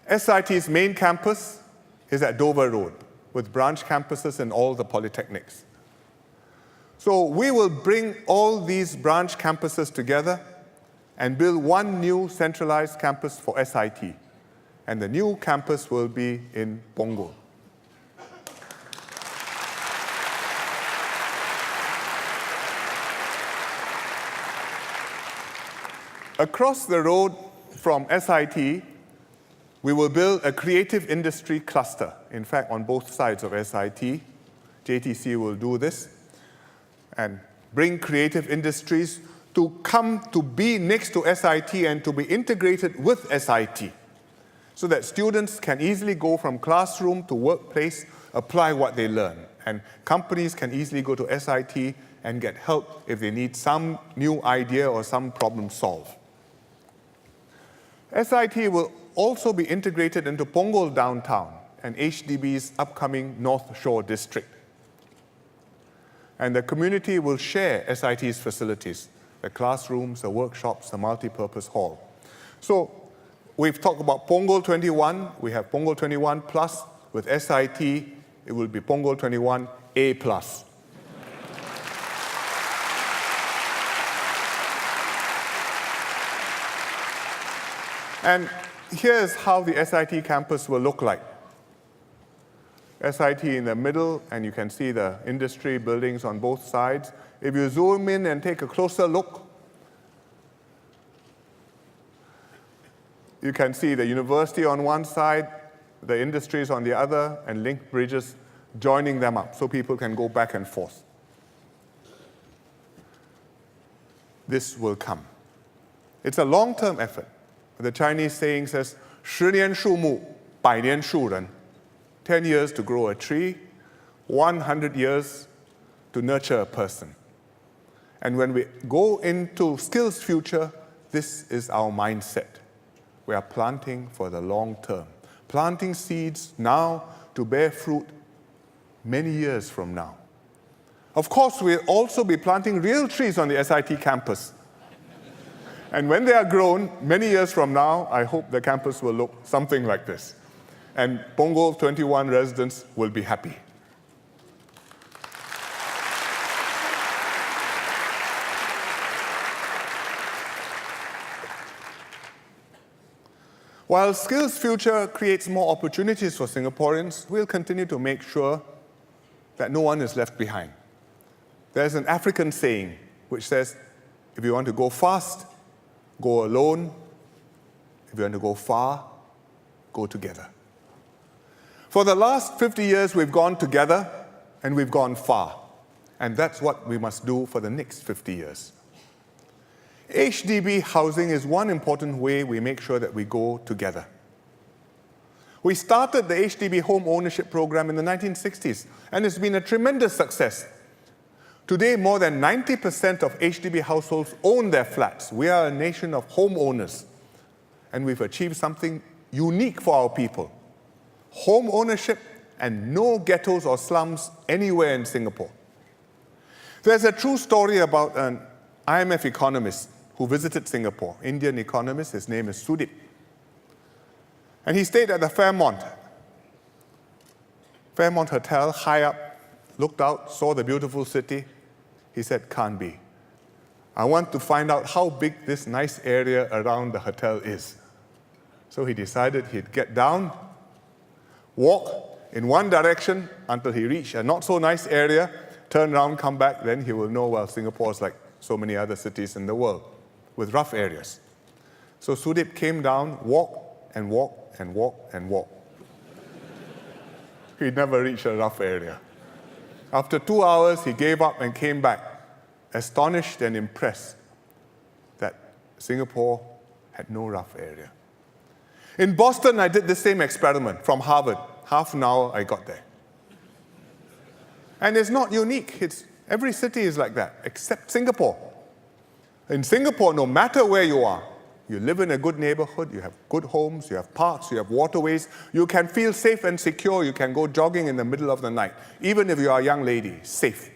SIT's main campus is at Dover Road. with branch campuses in all the polytechnics. So we will bring all these branch campuses together and build one new centralized campus for SIT. And the new campus will be in Punggol. Across the road from SIT, we will build a creative industry cluster. In fact, on both sides of SIT, JTC will do this and bring creative industries to come to be next to SIT and to be integrated with SIT so that students can easily go from classroom to workplace, apply what they learn. And companies can easily go to SIT and get help if they need some new idea or some problem solved. SIT will also be integrated into Punggol downtown and HDB's upcoming North Shore district. And the community will share SIT's facilities, the classrooms, the workshops, the multi-purpose hall. So we've talked about Punggol 21. We have Punggol 21 plus. With SIT, it will be Punggol 21 A plus. And here's how the SIT campus will look like. SIT in the middle, and you can see the industry buildings on both sides. If you zoom in and take a closer look, you can see the university on one side, the industries on the other, and link bridges joining them up so people can go back and forth. This will come. It's a long-term effort. The Chinese saying says, 10年树木, 百年树人. 10 years to grow a tree, 100 years to nurture a person. And when we go into Skills Future, this is our mindset. We are planting for the long term, planting seeds now to bear fruit many years from now. Of course, we'll also be planting real trees on the SIT campus. And when they are grown, many years from now, I hope the campus will look something like this. And Punggol 21 residents will be happy. While Skills Future creates more opportunities for Singaporeans, we'll continue to make sure that no one is left behind. There's an African saying which says, if you want to go fast, go alone. If you want to go far, go together. For the last 50 years, we've gone together and we've gone far. And that's what we must do for the next 50 years. HDB housing is one important way we make sure that we go together. We started the HDB home ownership program in the 1960s, and it's been a tremendous success. Today, more than 90% of HDB households own their flats. We are a nation of homeowners, and we've achieved something unique for our people. Home ownership and no ghettos or slums anywhere in Singapore. There's a true story about an IMF economist who visited Singapore, Indian economist. His name is Sudip. And he stayed at the Fairmont Hotel, high up, looked out, saw the beautiful city. He said, can't be. I want to find out how big this nice area around the hotel is. So he decided he'd get down, walk in one direction until he reached a not so nice area, turn around, come back, then he will know, well, Singapore is like so many other cities in the world with rough areas. So Sudip came down, walked and walked and walked and walked. He never reached a rough area. After 2 hours, he gave up and came back, astonished and impressed that Singapore had no rough area. In Boston, I did the same experiment from Harvard. Half an hour, I got there. And it's not unique. Every city is like that, except Singapore. In Singapore, no matter where you are, you live in a good neighborhood, you have good homes, you have parks, you have waterways, you can feel safe and secure, you can go jogging in the middle of the night, even if you are a young lady, safe.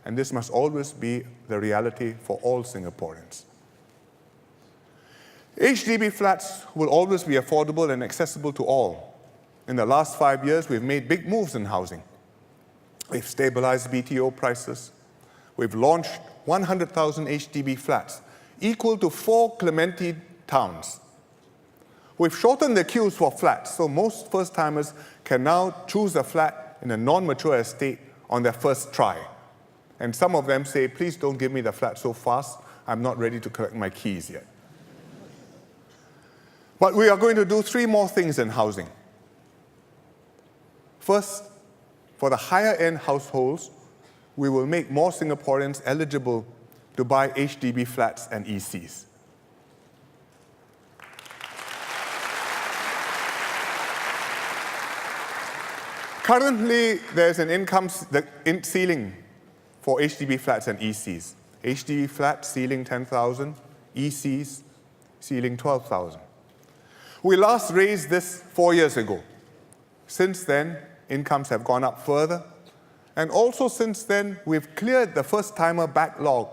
And this must always be the reality for all Singaporeans. HDB flats will always be affordable and accessible to all. In the last 5 years, we've made big moves in housing. We've stabilized BTO prices. We've launched 100,000 HDB flats, equal to 4 Clementi towns. We've shortened the queues for flats, so most first-timers can now choose a flat in a non-mature estate on their first try. And some of them say, please don't give me the flat so fast, I'm not ready to collect my keys yet. But we are going to do 3 more things in housing. First, for the higher-end households, we will make more Singaporeans eligible to buy HDB flats and ECs. Currently, there's an income ceiling for HDB flats and ECs. HDB flats ceiling 10,000, ECs ceiling 12,000. We last raised this 4 years ago. Since then, incomes have gone up further. And also since then, we've cleared the first-timer backlog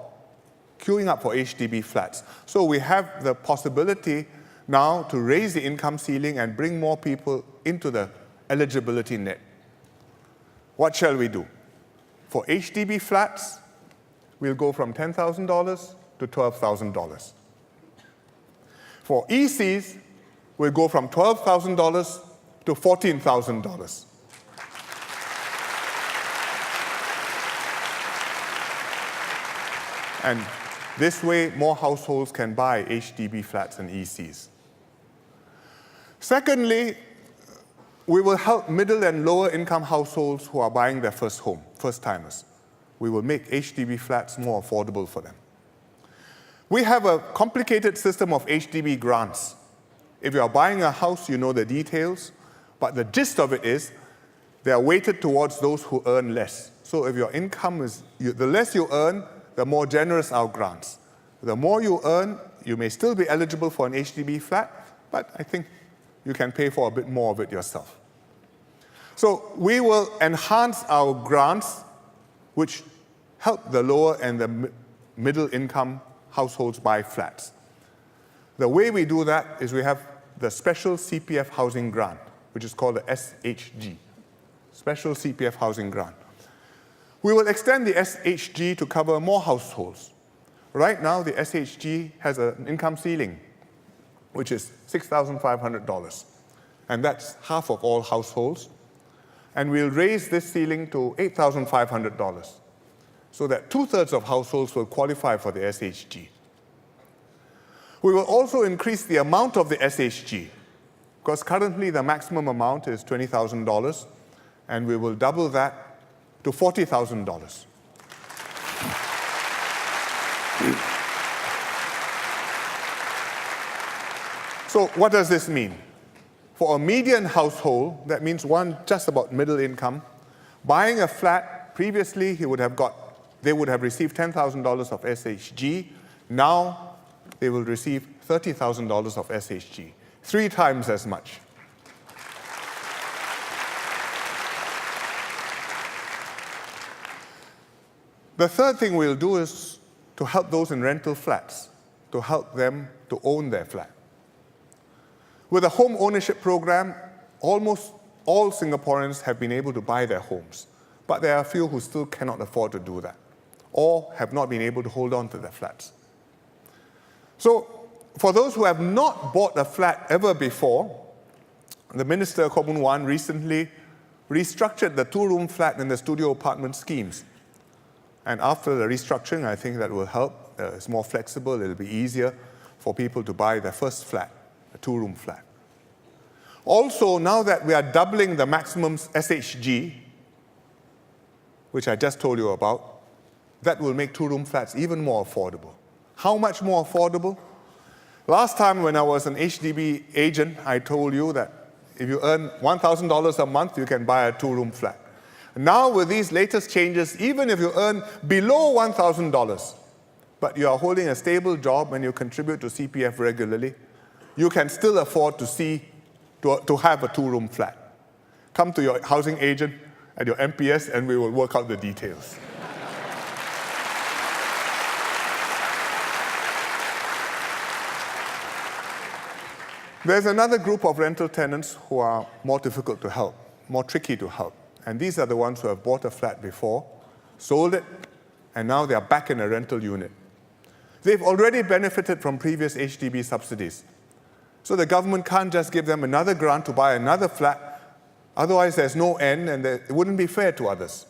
queuing up for HDB flats. So we have the possibility now to raise the income ceiling and bring more people into the eligibility net. What shall we do? For HDB flats, we'll go from $10,000 to $12,000. For ECs, we'll go from $12,000 to $14,000. And this way, more households can buy HDB flats and ECs. Secondly, we will help middle and lower income households who are buying their first home, first-timers. We will make HDB flats more affordable for them. We have a complicated system of HDB grants. If you are buying a house, you know the details, but the gist of it is they are weighted towards those who earn less. So if your income is, the less you earn, the more generous our grants. The more you earn, you may still be eligible for an HDB flat, but I think you can pay for a bit more of it yourself. So we will enhance our grants, which help the lower and the middle income households buy flats. The way we do that is we have the Special CPF Housing Grant, which is called the SHG, Special CPF Housing Grant. We will extend the SHG to cover more households. Right now, the SHG has an income ceiling, which is $6,500. And that's half of all households. And we'll raise this ceiling to $8,500, so that 2/3 of households will qualify for the SHG. We will also increase the amount of the SHG, because currently the maximum amount is $20,000, and we will double that to $40,000. So what does this mean? For a median household, that means one just about middle income, buying a flat, previously they would have received $10,000 of SHG. Now they will receive $30,000 of SHG, 3 times as much. The third thing we'll do is to help those in rental flats, to help them to own their flat. With the home ownership program, almost all Singaporeans have been able to buy their homes, but there are a few who still cannot afford to do that, or have not been able to hold on to their flats. So, for those who have not bought a flat ever before, the Minister, Koh Boon Wan, recently restructured the 2-room flat and the studio apartment schemes. And after the restructuring, I think that will help. It's more flexible. It'll be easier for people to buy their first flat, a 2-room flat. Also, now that we are doubling the maximum SHG, which I just told you about, that will make 2-room flats even more affordable. How much more affordable? Last time when I was an HDB agent, I told you that if you earn $1,000 a month, you can buy a 2-room flat. Now with these latest changes, even if you earn below $1,000, but you are holding a stable job and you contribute to CPF regularly, you can still afford to have a 2-room flat. Come to your housing agent at your MPS and we will work out the details. There's another group of rental tenants who are more difficult to help, more tricky to help. And these are the ones who have bought a flat before, sold it, and now they are back in a rental unit. They've already benefited from previous HDB subsidies. So the government can't just give them another grant to buy another flat. Otherwise, there's no end, and it wouldn't be fair to others.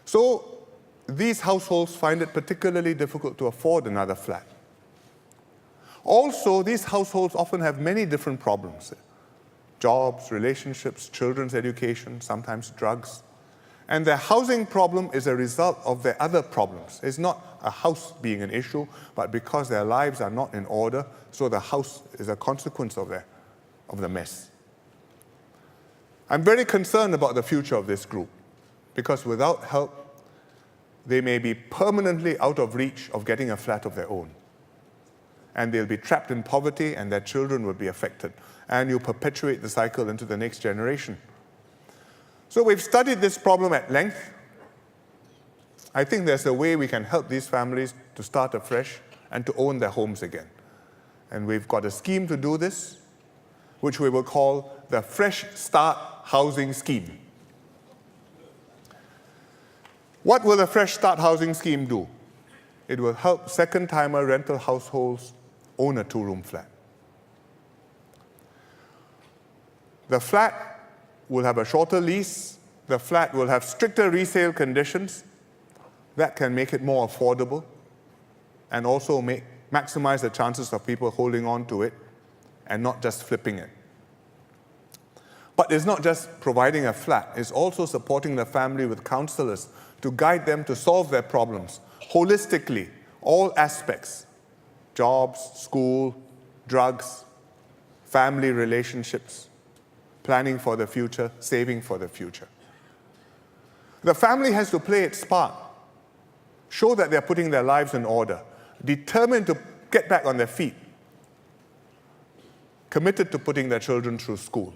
So these households find it particularly difficult to afford another flat. Also, these households often have many different problems: jobs, relationships, children's education, sometimes drugs. And their housing problem is a result of their other problems. It's not a house being an issue, but because their lives are not in order, so the house is a consequence of the mess. I'm very concerned about the future of this group, because without help, they may be permanently out of reach of getting a flat of their own. And they'll be trapped in poverty, and their children will be affected. And you perpetuate the cycle into the next generation. So we've studied this problem at length. I think there's a way we can help these families to start afresh and to own their homes again. And we've got a scheme to do this, which we will call the Fresh Start Housing Scheme. What will the Fresh Start Housing Scheme do? It will help second-timer rental households own a two-room flat. The flat will have a shorter lease. The flat will have stricter resale conditions. That can make it more affordable and also maximize the chances of people holding on to it and not just flipping it. But it's not just providing a flat. It's also supporting the family with counselors to guide them to solve their problems holistically, all aspects: jobs, school, drugs, family relationships, planning for the future, saving for the future. The family has to play its part, show that they're putting their lives in order, determined to get back on their feet, committed to putting their children through school.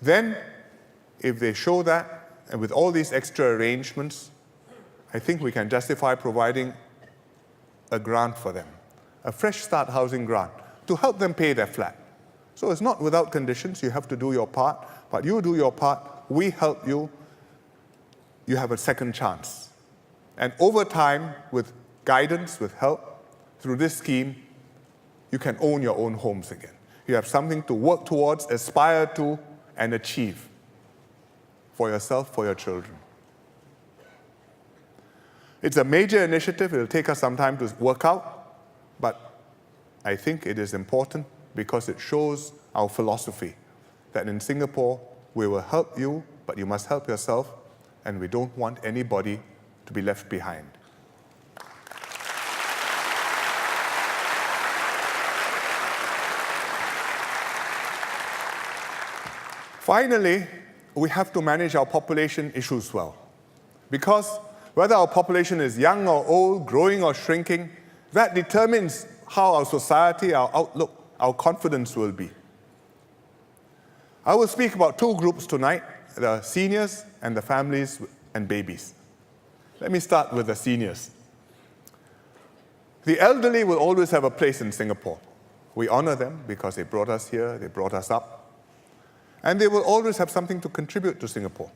Then, if they show that, and with all these extra arrangements, I think we can justify providing a grant for them, a Fresh Start housing grant, to help them pay their flat. So it's not without conditions. You have to do your part, but you do your part, we help you, you have a second chance. And over time, with guidance, with help, through this scheme, you can own your own homes again. You have something to work towards, aspire to, and achieve for yourself, for your children. It's a major initiative. It'll take us some time to work out, but I think it is important because it shows our philosophy that in Singapore, we will help you, but you must help yourself, and we don't want anybody to be left behind. Finally, we have to manage our population issues well. Because whether our population is young or old, growing or shrinking, that determines how our society, our outlook, our confidence will be. I will speak about two groups tonight, the seniors and the families and babies. Let me start with the seniors. The elderly will always have a place in Singapore. We honor them because they brought us here, they brought us up, and they will always have something to contribute to Singapore.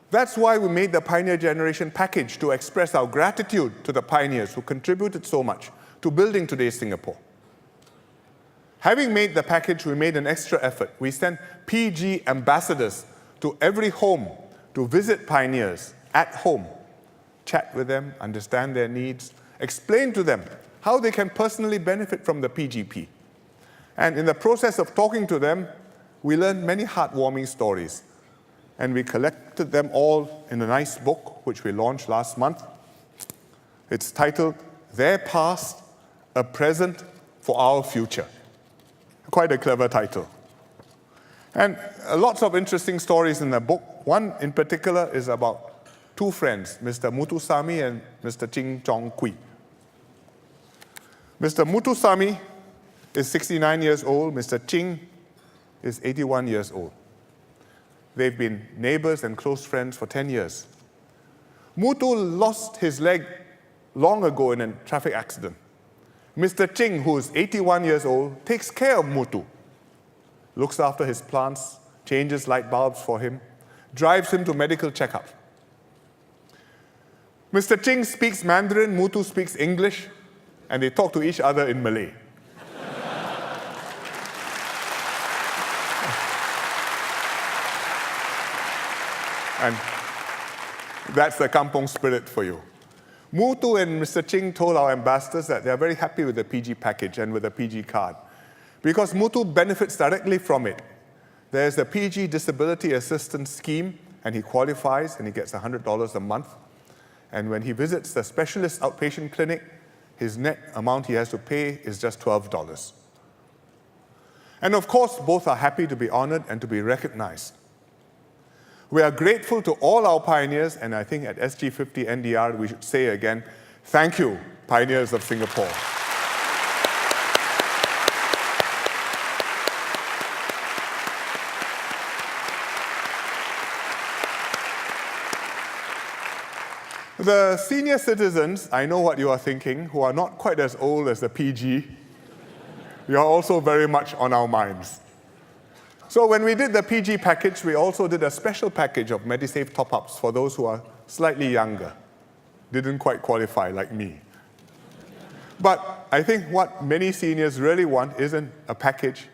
That's why we made the Pioneer Generation package, to express our gratitude to the pioneers who contributed so much to building today's Singapore. Having made the package, we made an extra effort. We sent PG ambassadors to every home to visit pioneers at home, chat with them, understand their needs, explain to them how they can personally benefit from the PGP. And in the process of talking to them, we learned many heartwarming stories. And we collected them all in a nice book, which we launched last month. It's titled, Their Past, a Present for Our Future. Quite a clever title. And lots of interesting stories in the book. One in particular is about two friends, Mr. Muthusamy and Mr. Ching Chong Kui. Mr. Muthusamy is 69 years old. Mr. Ching is 81 years old. They've been neighbors and close friends for 10 years. Muthu lost his leg long ago in a traffic accident. Mr. Ching, who is 81 years old, takes care of Muthu, looks after his plants, changes light bulbs for him, drives him to medical checkups. Mr. Ching speaks Mandarin, Muthu speaks English, and they talk to each other in Malay. And that's the kampong spirit for you. Muthu and Mr. Ching told our ambassadors that they are very happy with the PG package and with the PG card because Muthu benefits directly from it. There's the PG Disability Assistance Scheme, and he qualifies and he gets $100 a month. And when he visits the specialist outpatient clinic, his net amount he has to pay is just $12. And of course, both are happy to be honored and to be recognized. We are grateful to all our pioneers, and I think at SG50 NDR we should say again, thank you, pioneers of Singapore. The senior citizens, I know what you are thinking, who are not quite as old as the PG, you are also very much on our minds. So when we did the PG package, we also did a special package of MediSave top-ups for those who are slightly younger, didn't quite qualify like me. But I think what many seniors really want isn't a package,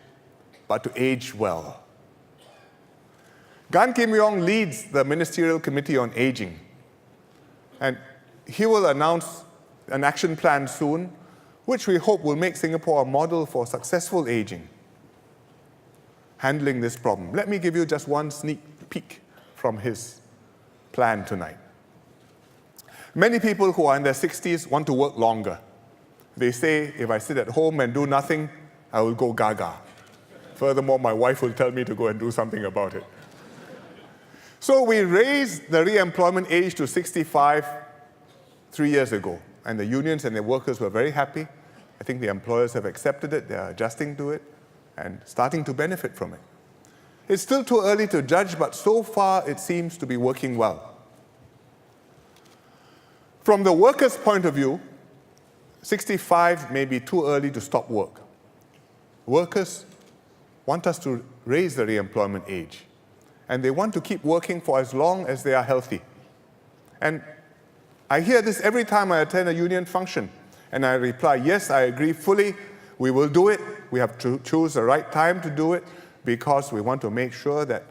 but to age well. Gan Kim Yong leads the Ministerial Committee on Aging, and he will announce an action plan soon, which we hope will make Singapore a model for successful aging, handling this problem. Let me give you just one sneak peek from his plan tonight. Many people who are in their 60s want to work longer. They say, if I sit at home and do nothing, I will go gaga. Furthermore, my wife will tell me to go and do something about it. So we raised the re-employment age to 65 3 years ago, and the unions and the workers were very happy. I think the employers have accepted it, they are adjusting to it, and starting to benefit from it. It's still too early to judge, but so far it seems to be working well. From the workers' point of view, 65 may be too early to stop work. Workers want us to raise the re-employment age, and they want to keep working for as long as they are healthy. And I hear this every time I attend a union function, and I reply, yes, I agree fully, we will do it. We have to choose the right time to do it because we want to make sure that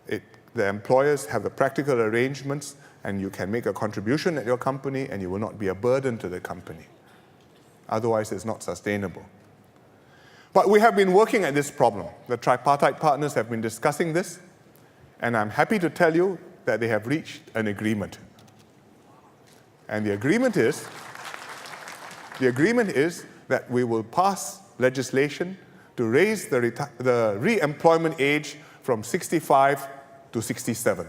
the employers have the practical arrangements and you can make a contribution at your company and you will not be a burden to the company. Otherwise, it's not sustainable. But we have been working at this problem. The tripartite partners have been discussing this, and I'm happy to tell you that they have reached an agreement. And the agreement is that we will pass legislation to raise the re-employment age from 65 to 67.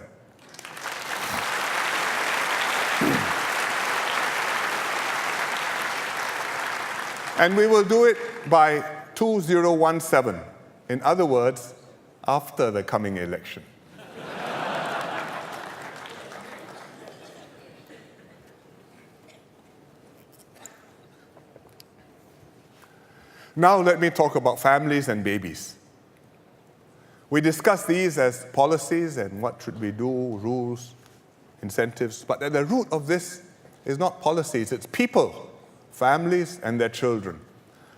And we will do it by 2017. In other words, after the coming election. Now let me talk about families and babies. We discuss these as policies and what should we do, rules, incentives, but at the root of this is not policies, it's people, families and their children.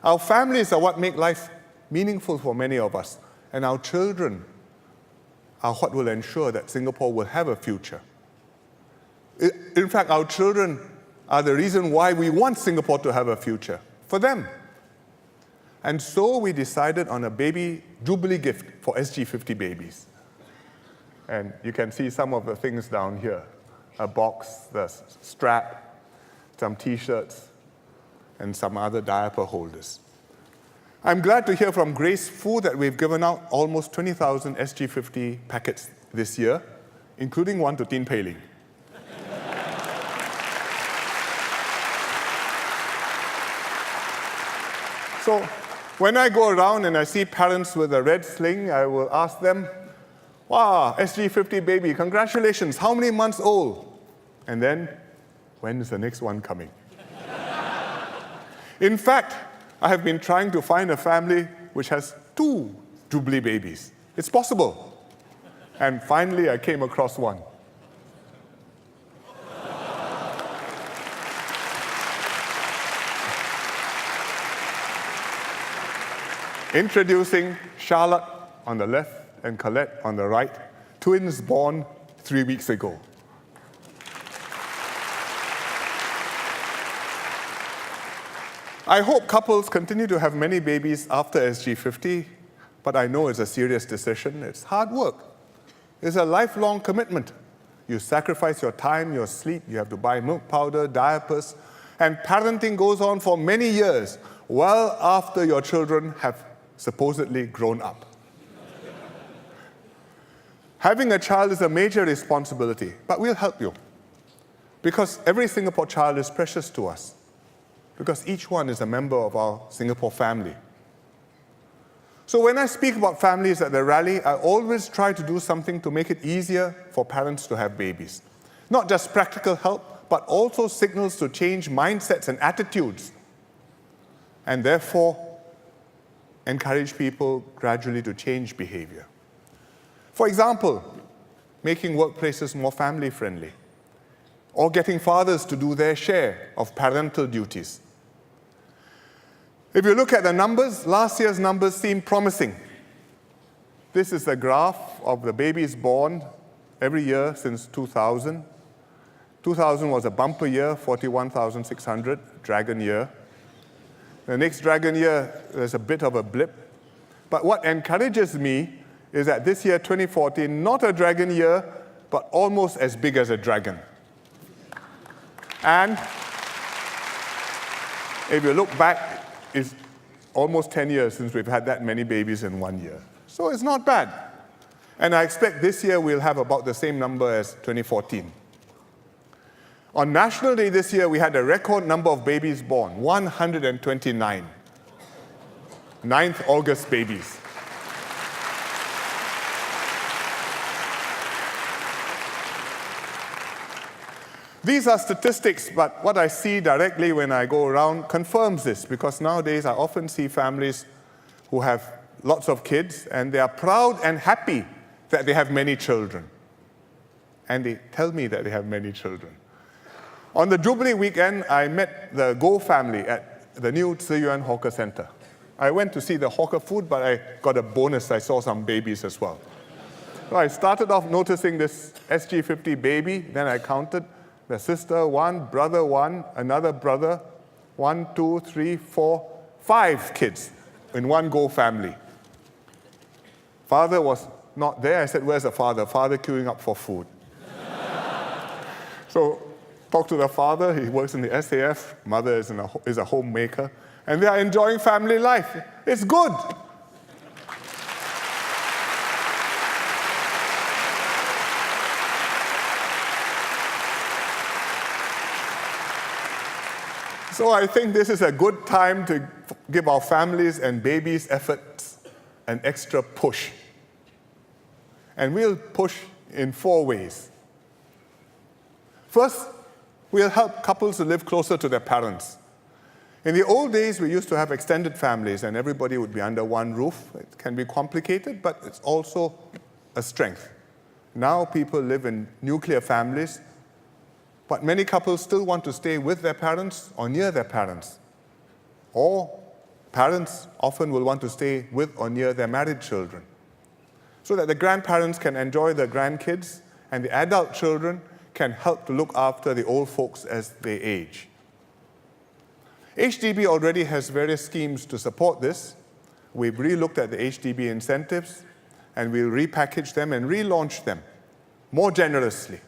Our families are what make life meaningful for many of us, and our children are what will ensure that Singapore will have a future. In fact, our children are the reason why we want Singapore to have a future, for them. And so we decided on a baby jubilee gift for SG50 babies. And you can see some of the things down here. A box, the strap, some t-shirts, and some other diaper holders. I'm glad to hear from Grace Fu that we've given out almost 20,000 SG50 packets this year, including one to Tin Pei Ling. So, when I go around and I see parents with a red sling, I will ask them, wow, SG50 baby, congratulations, how many months old? And then, when is the next one coming? In fact, I have been trying to find a family which has 2 Jubilee babies. It's possible. And finally, I came across one. Introducing Charlotte on the left and Colette on the right, twins born 3 weeks ago. I hope couples continue to have many babies after SG50, but I know it's a serious decision. It's hard work. It's a lifelong commitment. You sacrifice your time, your sleep, you have to buy milk powder, diapers, and parenting goes on for many years, well after your children have supposedly grown up. Having a child is a major responsibility, but we'll help you. Because every Singapore child is precious to us. Because each one is a member of our Singapore family. So when I speak about families at the rally, I always try to do something to make it easier for parents to have babies. Not just practical help, but also signals to change mindsets and attitudes. And therefore, encourage people gradually to change behavior. For example, making workplaces more family-friendly, or getting fathers to do their share of parental duties. If you look at the numbers, last year's numbers seem promising. This is the graph of the babies born every year since 2000. 2000 was a bumper year, 41,600, dragon year. The next dragon year, there's a bit of a blip. But what encourages me is that this year, 2014, not a dragon year, but almost as big as a dragon. And if you look back, it's almost 10 years since we've had that many babies in 1 year. So it's not bad. And I expect this year we'll have about the same number as 2014. On National Day this year, we had a record number of babies born, 129. 9th August babies. These are statistics, but what I see directly when I go around confirms this, because nowadays I often see families who have lots of kids, and they are proud and happy that they have many children. And they tell me that they have many children. On the Jubilee weekend, I met the Go family at the new Tze Yuan Hawker Center. I went to see the hawker food, but I got a bonus. I saw some babies as well. So I started off noticing this SG50 baby, then I counted the sister, 1, brother, 1, another brother, 1, 2, 3, 4, 5 kids in one Go family. Father was not there. I said, where's the father? Father queuing up for food. So talk to the father. He works in the SAF. Mother is a homemaker. And they are enjoying family life. It's good. So I think this is a good time to give our families and babies' efforts an extra push. And we'll push in 4 ways. First, we'll help couples to live closer to their parents. In the old days, we used to have extended families, and everybody would be under one roof. It can be complicated, but it's also a strength. Now people live in nuclear families, but many couples still want to stay with their parents or near their parents. Or parents often will want to stay with or near their married children, so that the grandparents can enjoy their grandkids and the adult children can help to look after the old folks as they age. HDB already has various schemes to support this. We've re-looked at the HDB incentives, and we'll repackage them and relaunch them more generously.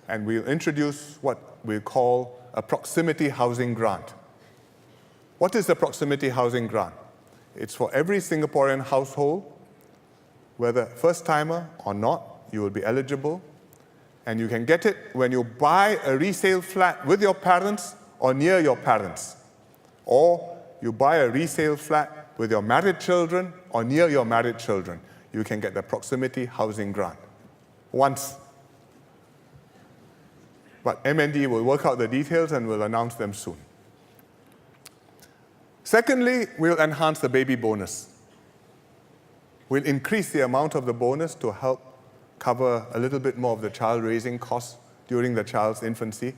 And we'll introduce what we call a proximity housing grant. What is the proximity housing grant? It's for every Singaporean household, whether first-timer or not, you will be eligible. And you can get it when you buy a resale flat with your parents or near your parents. Or you buy a resale flat with your married children or near your married children. You can get the proximity housing grant once. But MND will work out the details and will announce them soon. Secondly, we'll enhance the baby bonus. We'll increase the amount of the bonus to help cover a little bit more of the child raising costs during the child's infancy.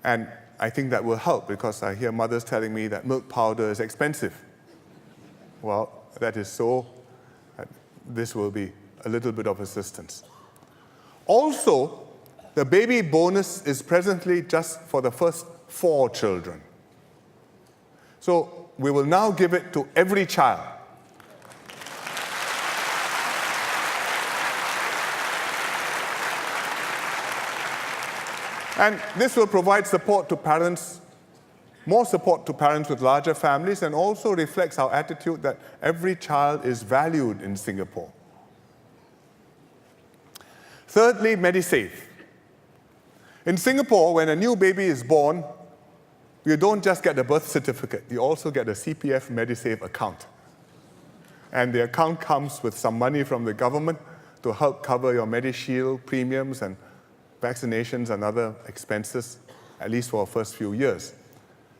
And I think that will help because I hear mothers telling me that milk powder is expensive. Well, that is so. This will be a little bit of assistance. Also, the baby bonus is presently just for the first 4 children. So we will now give it to every child. And this will provide support to parents, more support to parents with larger families, and also reflects our attitude that every child is valued in Singapore. Thirdly, MediSave. In Singapore, when a new baby is born, you don't just get a birth certificate, you also get a CPF MediSave account. And the account comes with some money from the government to help cover your MediShield premiums and vaccinations and other expenses, at least for the first few years.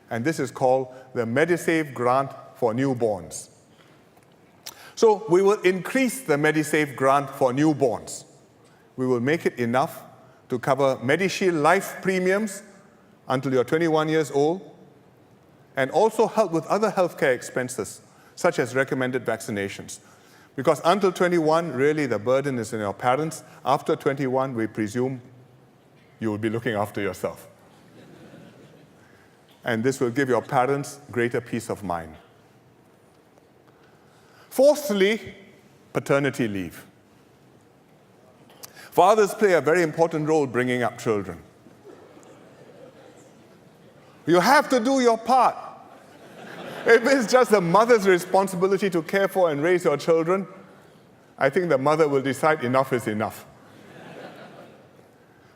And this is called the MediSave Grant for Newborns. So we will increase the MediSave Grant for newborns. We will make it enough to cover MediShield life premiums until you're 21 years old, and also help with other healthcare expenses, such as recommended vaccinations. Because until 21, really the burden is on your parents. After 21, we presume you will be looking after yourself. And this will give your parents greater peace of mind. Fourthly, paternity leave. Fathers play a very important role bringing up children. You have to do your part. If it's just the mother's responsibility to care for and raise your children, I think the mother will decide enough is enough.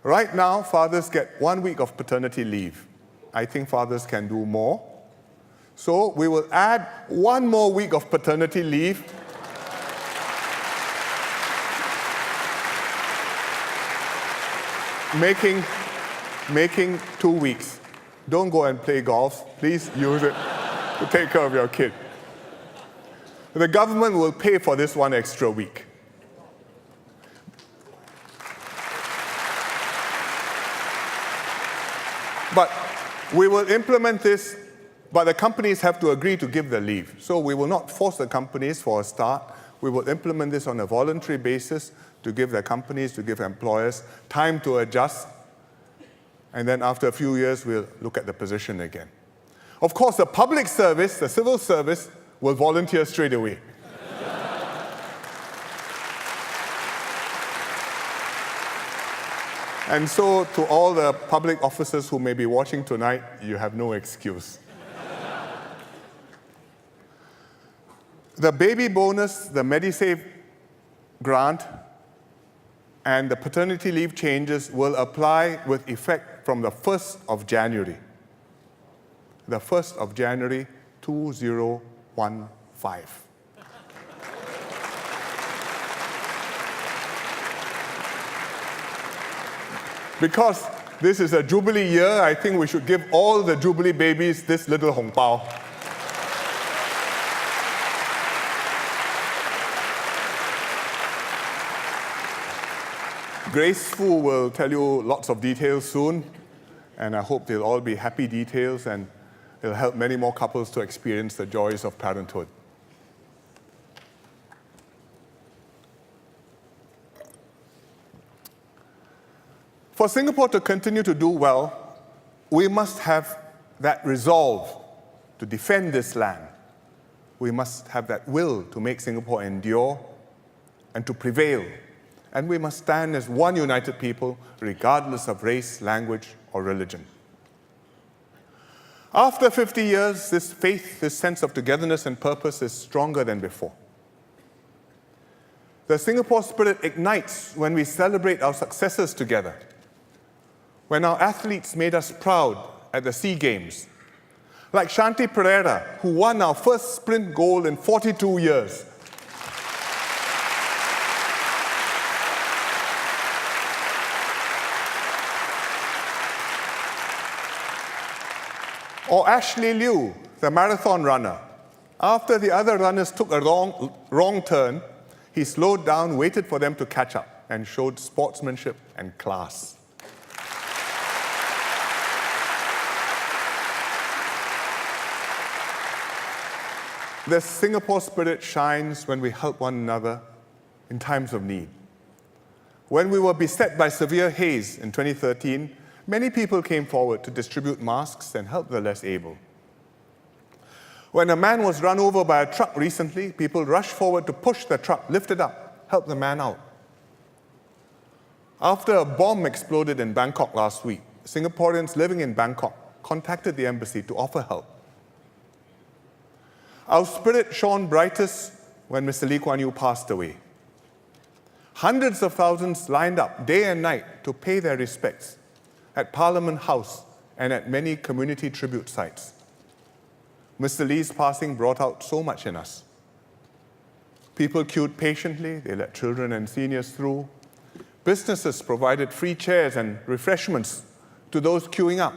Right now, fathers get 1 week of paternity leave. I think fathers can do more. So we will add 1 more week of paternity leave making 2 weeks. Don't go and play golf. Please use it to take care of your kid. The government will pay for this 1 extra week. But we will implement this, but the companies have to agree to give the leave. So we will not force the companies for a start. We will implement this on a voluntary basis to give the companies, to give employers time to adjust. And then after a few years, we'll look at the position again. Of course, the public service, the civil service, will volunteer straight away. And so to all the public officers who may be watching tonight, you have no excuse. The baby bonus, the MediSave grant, and the paternity leave changes will apply with effect from the 1st of January. The 1st of January, 2015. Because this is a Jubilee year, I think we should give all the Jubilee babies this little hong pao. Grace Fu will tell you lots of details soon, and I hope they'll all be happy details, and it'll help many more couples to experience the joys of parenthood. For Singapore to continue to do well, we must have that resolve to defend this land. We must have that will to make Singapore endure and to prevail. And we must stand as one united people, regardless of race, language, or religion. After 50 years, this faith, this sense of togetherness and purpose is stronger than before. The Singapore spirit ignites when we celebrate our successes together. When our athletes made us proud at the SEA Games, like Shanti Pereira, who won our first sprint gold in 42 years. Or Ashley Liu, the marathon runner. After the other runners took a wrong turn, he slowed down, waited for them to catch up, and showed sportsmanship and class. The Singapore spirit shines when we help one another in times of need. When we were beset by severe haze in 2013, many people came forward to distribute masks and help the less able. When a man was run over by a truck recently, people rushed forward to push the truck, lift it up, help the man out. After a bomb exploded in Bangkok last week, Singaporeans living in Bangkok contacted the embassy to offer help. Our spirit shone brightest when Mr. Lee Kuan Yew passed away. Hundreds of thousands lined up day and night to pay their respects at Parliament House and at many community tribute sites. Mr. Lee's passing brought out so much in us. People queued patiently, they let children and seniors through. Businesses provided free chairs and refreshments to those queuing up.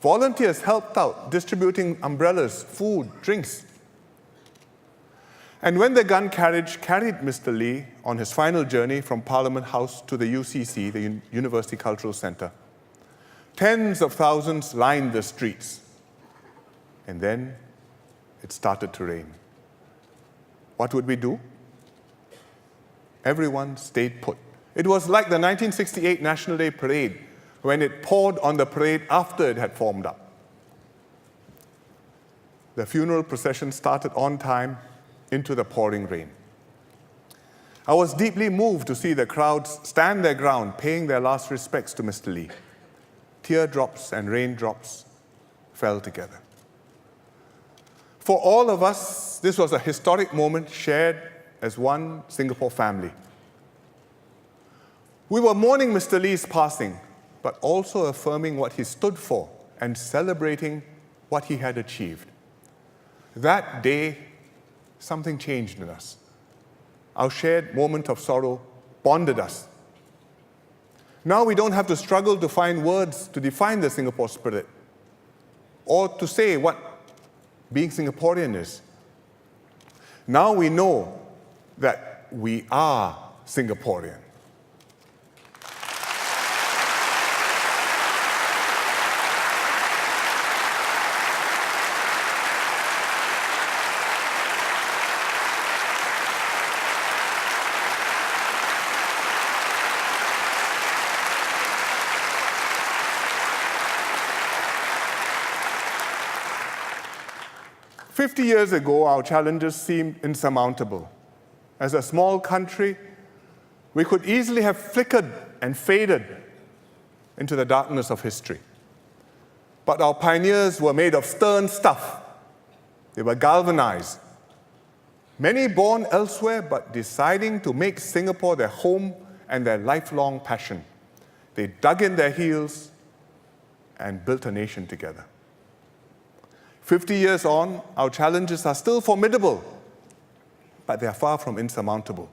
Volunteers helped out, distributing umbrellas, food, drinks. And when the gun carriage carried Mr. Lee on his final journey from Parliament House to the UCC, the University Cultural Centre, tens of thousands lined the streets. And then it started to rain. What would we do? Everyone stayed put. It was like the 1968 National Day Parade when it poured on the parade after it had formed up. The funeral procession started on time into the pouring rain. I was deeply moved to see the crowds stand their ground, paying their last respects to Mr. Lee. Teardrops and raindrops fell together. For all of us, this was a historic moment shared as one Singapore family. We were mourning Mr. Lee's passing, but also affirming what he stood for and celebrating what he had achieved. That day, something changed in us. Our shared moment of sorrow bonded us. Now we don't have to struggle to find words to define the Singapore spirit or to say what being Singaporean is. Now we know that we are Singaporean. "50 years ago, our challenges seemed insurmountable. As a small country, we could easily have flickered and faded into the darkness of history. But our pioneers were made of stern stuff. They were galvanized. Many born elsewhere, but deciding to make Singapore their home and their lifelong passion. They dug in their heels and built a nation together. 50 years on, our challenges are still formidable, but they are far from insurmountable.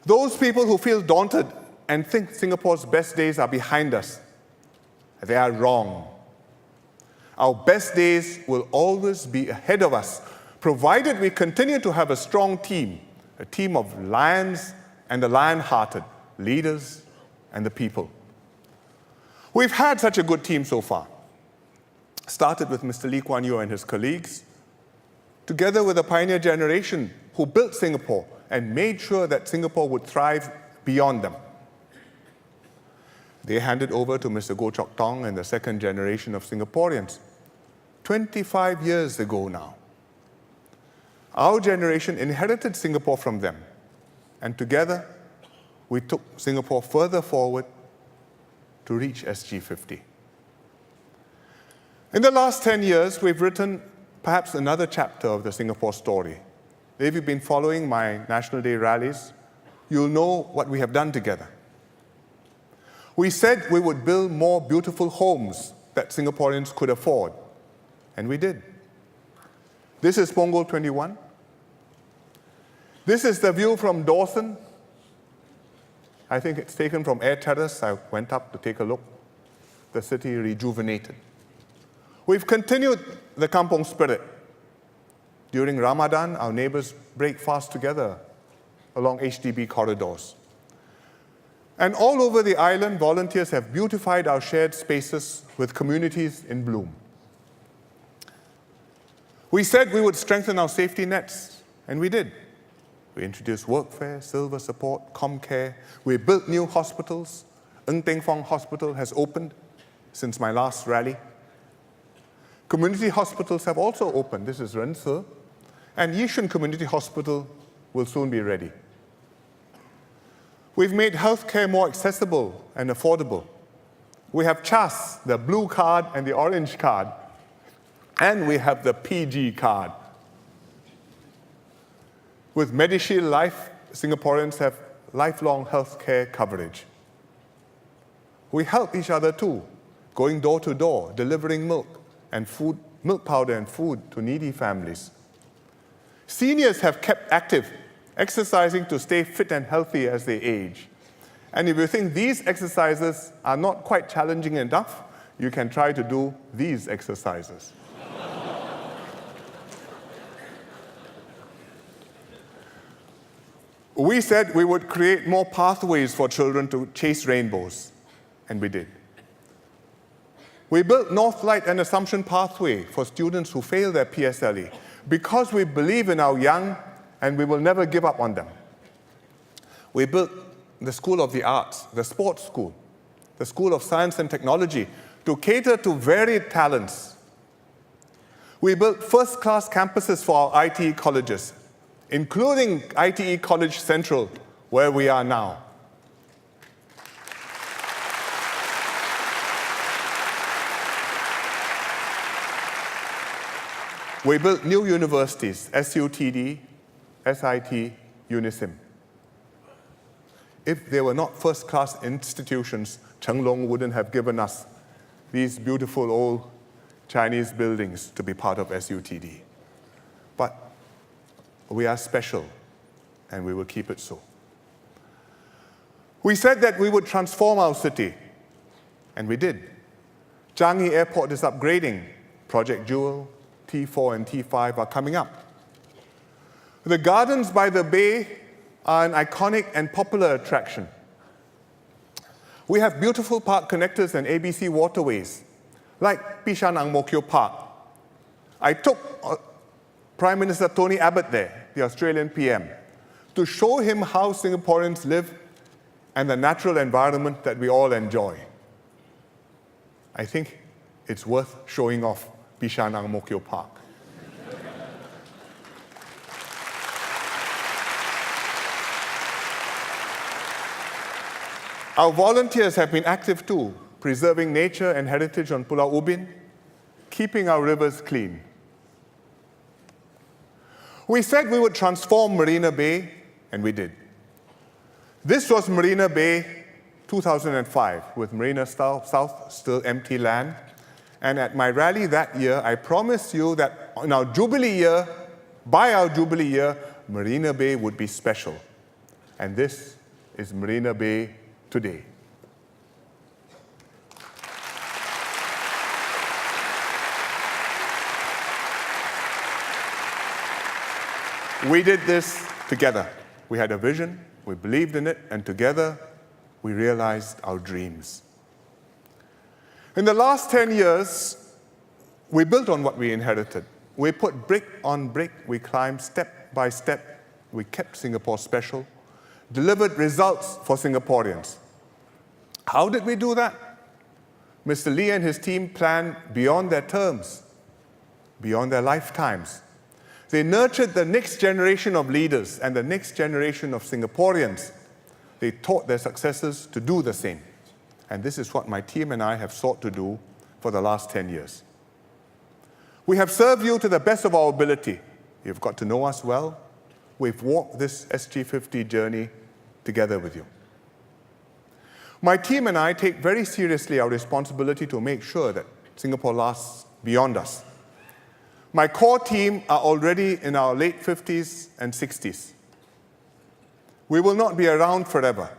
Those people who feel daunted and think Singapore's best days are behind us, they are wrong. Our best days will always be ahead of us, provided we continue to have a strong team, a team of lions and the lion-hearted, leaders and the people. We've had such a good team so far. Started with Mr. Lee Kuan Yew and his colleagues, together with a pioneer generation who built Singapore and made sure that Singapore would thrive beyond them. They handed over to Mr. Goh Chok Tong and the second generation of Singaporeans 25 years ago now. Our generation inherited Singapore from them, and together we took Singapore further forward to reach SG50. In the last 10 years, we've written perhaps another chapter of the Singapore story. If you've been following my National Day rallies, you'll know what we have done together. We said we would build more beautiful homes that Singaporeans could afford, and we did. This is Punggol 21. This is the view from Dawson. I think it's taken from Air Terrace. I went up to take a look. The city rejuvenated. We've continued the Kampong spirit. During Ramadan, our neighbors break fast together along HDB corridors. And all over the island, volunteers have beautified our shared spaces with communities in bloom. We said we would strengthen our safety nets, and we did. We introduced workfare, silver support, ComCare. We built new hospitals. Ng Teng Fong Hospital has opened since my last rally. Community hospitals have also opened. This is Ren Se. And Yishun Community Hospital will soon be ready. We've made healthcare more accessible and affordable. We have CHAS, the blue card and the orange card. And we have the PG card. With MediShield Life, Singaporeans have lifelong healthcare coverage. We help each other too, going door to door, delivering milk and food, milk powder and food to needy families. Seniors have kept active, exercising to stay fit and healthy as they age. And if you think these exercises are not quite challenging enough, you can try to do these exercises. We said we would create more pathways for children to chase rainbows, and we did. We built Northlight and Assumption Pathway for students who fail their PSLE because we believe in our young and we will never give up on them. We built the School of the Arts, the Sports School, the School of Science and Technology to cater to varied talents. We built first-class campuses for our ITE colleges, including ITE College Central, where we are now. We built new universities, SUTD, SIT, UNISIM. If they were not first-class institutions, Cheng Long wouldn't have given us these beautiful old Chinese buildings to be part of SUTD. But we are special, and we will keep it so. We said that we would transform our city, and we did. Changi Airport is upgrading. Project Jewel, T4 and T5 are coming up. The gardens by the bay are an iconic and popular attraction. We have beautiful park connectors and ABC waterways, like Bishan Ang Mo Kio Park. I took Prime Minister Tony Abbott there, the Australian PM, to show him how Singaporeans live and the natural environment that we all enjoy. I think it's worth showing off Bishan Ang Mo Kio Park. Our volunteers have been active too, preserving nature and heritage on Pulau Ubin, keeping our rivers clean. We said we would transform Marina Bay, and we did. This was Marina Bay 2005, with Marina South still empty land. And at my rally that year, I promised you that on our Jubilee year, by our Jubilee year, Marina Bay would be special. And this is Marina Bay today. We did this together. We had a vision, we believed in it, and together we realized our dreams. In the last 10 years, we built on what we inherited. We put brick on brick, we climbed step by step, we kept Singapore special, delivered results for Singaporeans. How did we do that? Mr. Lee and his team planned beyond their terms, beyond their lifetimes. They nurtured the next generation of leaders and the next generation of Singaporeans. They taught their successors to do the same. And this is what my team and I have sought to do for the last 10 years. We have served you to the best of our ability. You've got to know us well. We've walked this SG50 journey together with you. My team and I take very seriously our responsibility to make sure that Singapore lasts beyond us. My core team are already in our late 50s and 60s. We will not be around forever,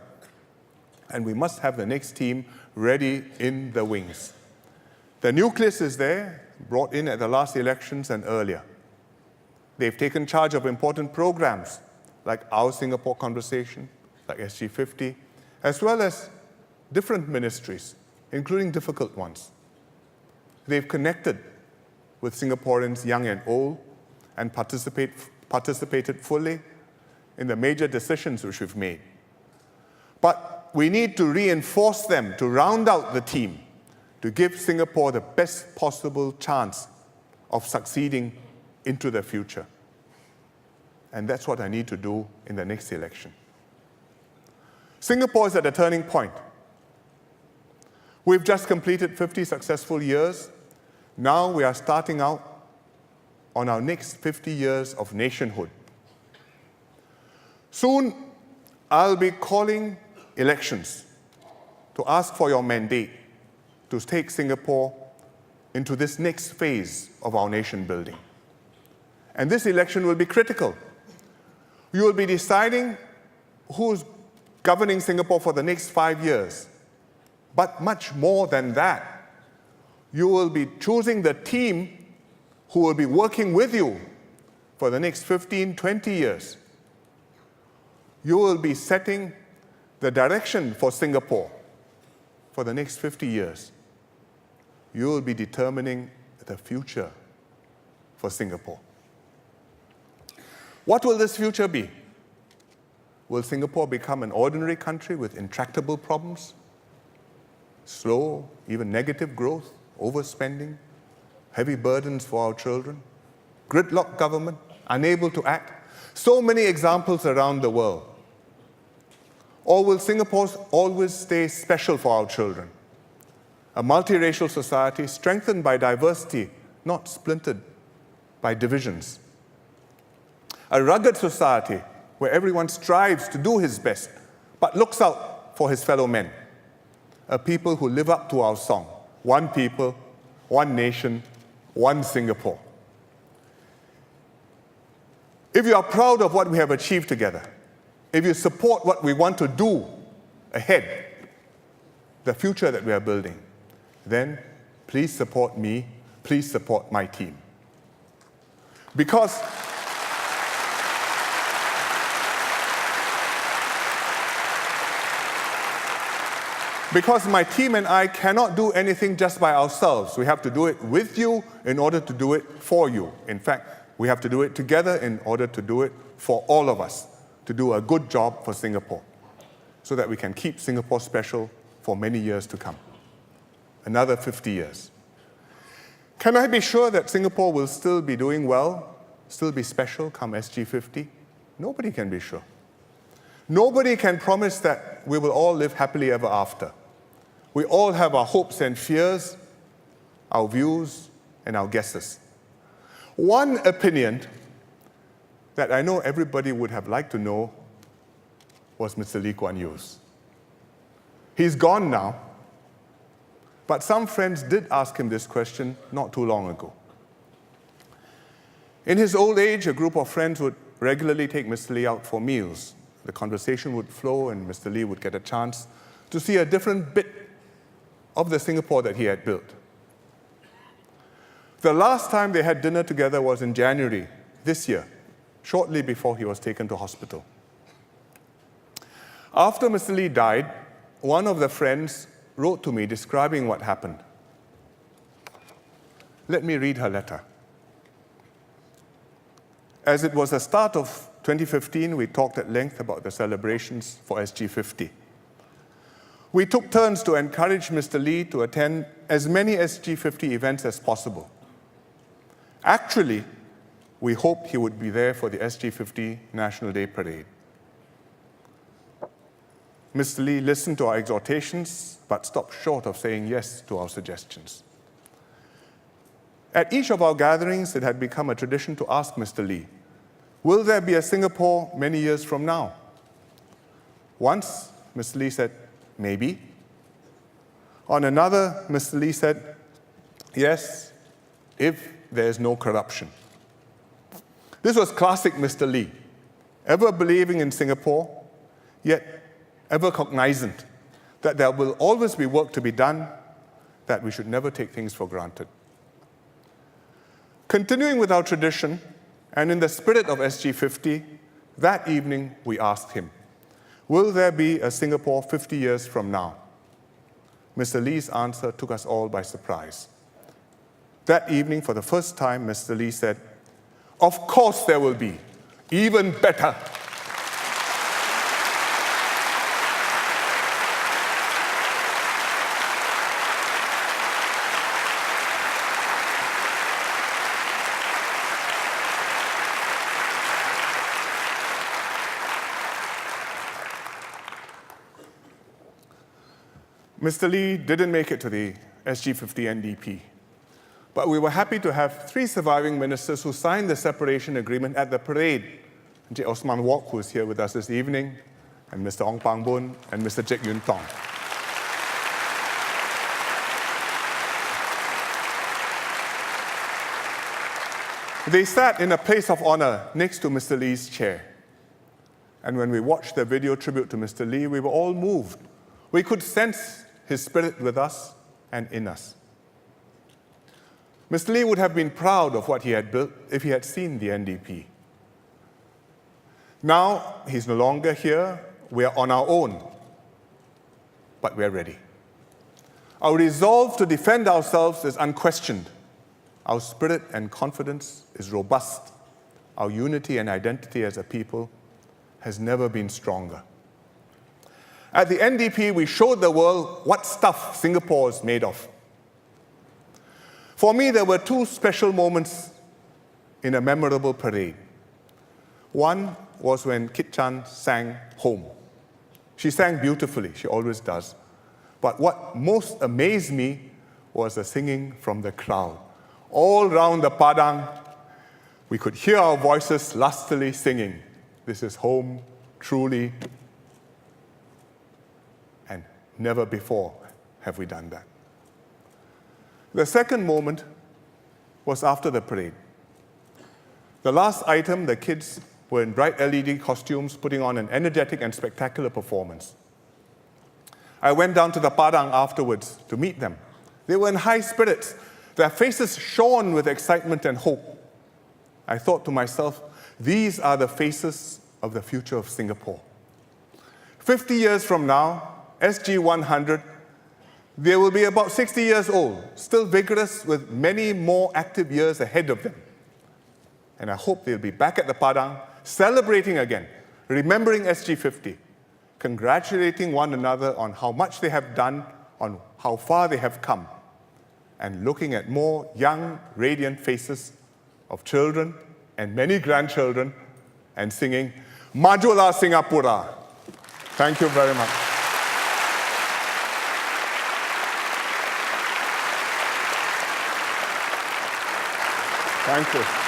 and we must have the next team ready in the wings. The nucleus is there, brought in at the last elections and earlier. They've taken charge of important programs like Our Singapore Conversation, like SG50, as well as different ministries, including difficult ones. They've connected with Singaporeans young and old and participated fully in the major decisions which we've made. But we need to reinforce them to round out the team, to give Singapore the best possible chance of succeeding into the future. And that's what I need to do in the next election. Singapore is at a turning point. We've just completed 50 successful years. Now we are starting out on our next 50 years of nationhood. Soon, I'll be calling elections to ask for your mandate to take Singapore into this next phase of our nation building. And this election will be critical. You will be deciding who's governing Singapore for the next 5 years. But much more than that, you will be choosing the team who will be working with you for the next 15, 20 years. You will be setting the direction for Singapore for the next 50 years. You will be determining the future for Singapore. What will this future be? Will Singapore become an ordinary country with intractable problems? Slow, even negative growth, overspending, heavy burdens for our children, gridlock government, unable to act? So many examples around the world. Or will Singapore always stay special for our children? A multiracial society strengthened by diversity, not splintered by divisions. A rugged society where everyone strives to do his best, but looks out for his fellow men. A people who live up to our song, one people, one nation, one Singapore. If you are proud of what we have achieved together, if you support what we want to do ahead, the future that we are building, then please support me, please support my team. Because my team and I cannot do anything just by ourselves. We have to do it with you in order to do it for you. In fact, we have to do it together in order to do it for all of us, to do a good job for Singapore, so that we can keep Singapore special for many years to come. Another 50 years. Can I be sure that Singapore will still be doing well, still be special come SG50? Nobody can be sure. Nobody can promise that we will all live happily ever after. We all have our hopes and fears, our views and our guesses. One opinion that I know everybody would have liked to know was Mr. Lee Kuan Yew's. He's gone now, but some friends did ask him this question not too long ago. In his old age, a group of friends would regularly take Mr. Lee out for meals. The conversation would flow and Mr. Lee would get a chance to see a different bit of the Singapore that he had built. The last time they had dinner together was in January this year, shortly before he was taken to hospital. After Mr. Lee died, one of the friends wrote to me describing what happened. Let me read her letter. As it was the start of 2015, we talked at length about the celebrations for SG50. We took turns to encourage Mr. Lee to attend as many SG50 events as possible. Actually, we hoped he would be there for the SG50 National Day Parade. Mr. Lee listened to our exhortations, but stopped short of saying yes to our suggestions. At each of our gatherings, it had become a tradition to ask Mr. Lee, will there be a Singapore many years from now? Once, Mr. Lee said, maybe. On another, Mr. Lee said, yes, if there is no corruption. This was classic Mr. Lee, ever believing in Singapore, yet ever cognizant that there will always be work to be done that we should never take things for granted. Continuing with our tradition, and in the spirit of SG50, that evening we asked him, will there be a Singapore 50 years from now? Mr. Lee's answer took us all by surprise. That evening, for the first time, Mr. Lee said, of course there will be, even better. Mr. Lee didn't make it to the SG50 NDP, but we were happy to have 3 surviving ministers who signed the separation agreement at the parade. Encik Osman Wok, who is here with us this evening, and Mr. Ong Pang Boon, and Mr. Jek Yun Tong. They sat in a place of honor next to Mr. Lee's chair. And when we watched the video tribute to Mr. Lee, we were all moved. We could sense his spirit with us and in us. Mr. Lee would have been proud of what he had built if he had seen the NDP. Now, he's no longer here. We are on our own, but we're ready. Our resolve to defend ourselves is unquestioned. Our spirit and confidence is robust. Our unity and identity as a people has never been stronger. At the NDP, we showed the world what stuff Singapore is made of. For me, there were 2 special moments in a memorable parade. One was when Kit Chan sang Home. She sang beautifully, she always does. But what most amazed me was the singing from the crowd. All round the Padang, we could hear our voices lustily singing, "This is home, truly." And never before have we done that. The second moment was after the parade. The last item, the kids were in bright LED costumes, putting on an energetic and spectacular performance. I went down to the Padang afterwards to meet them. They were in high spirits. Their faces shone with excitement and hope. I thought to myself, these are the faces of the future of Singapore. 50 years from now, SG100, they will be about 60 years old, still vigorous with many more active years ahead of them. And I hope they'll be back at the Padang, celebrating again, remembering SG50, congratulating one another on how much they have done, on how far they have come, and looking at more young, radiant faces of children and many grandchildren, and singing, Majulah Singapura. Thank you very much. Thank you.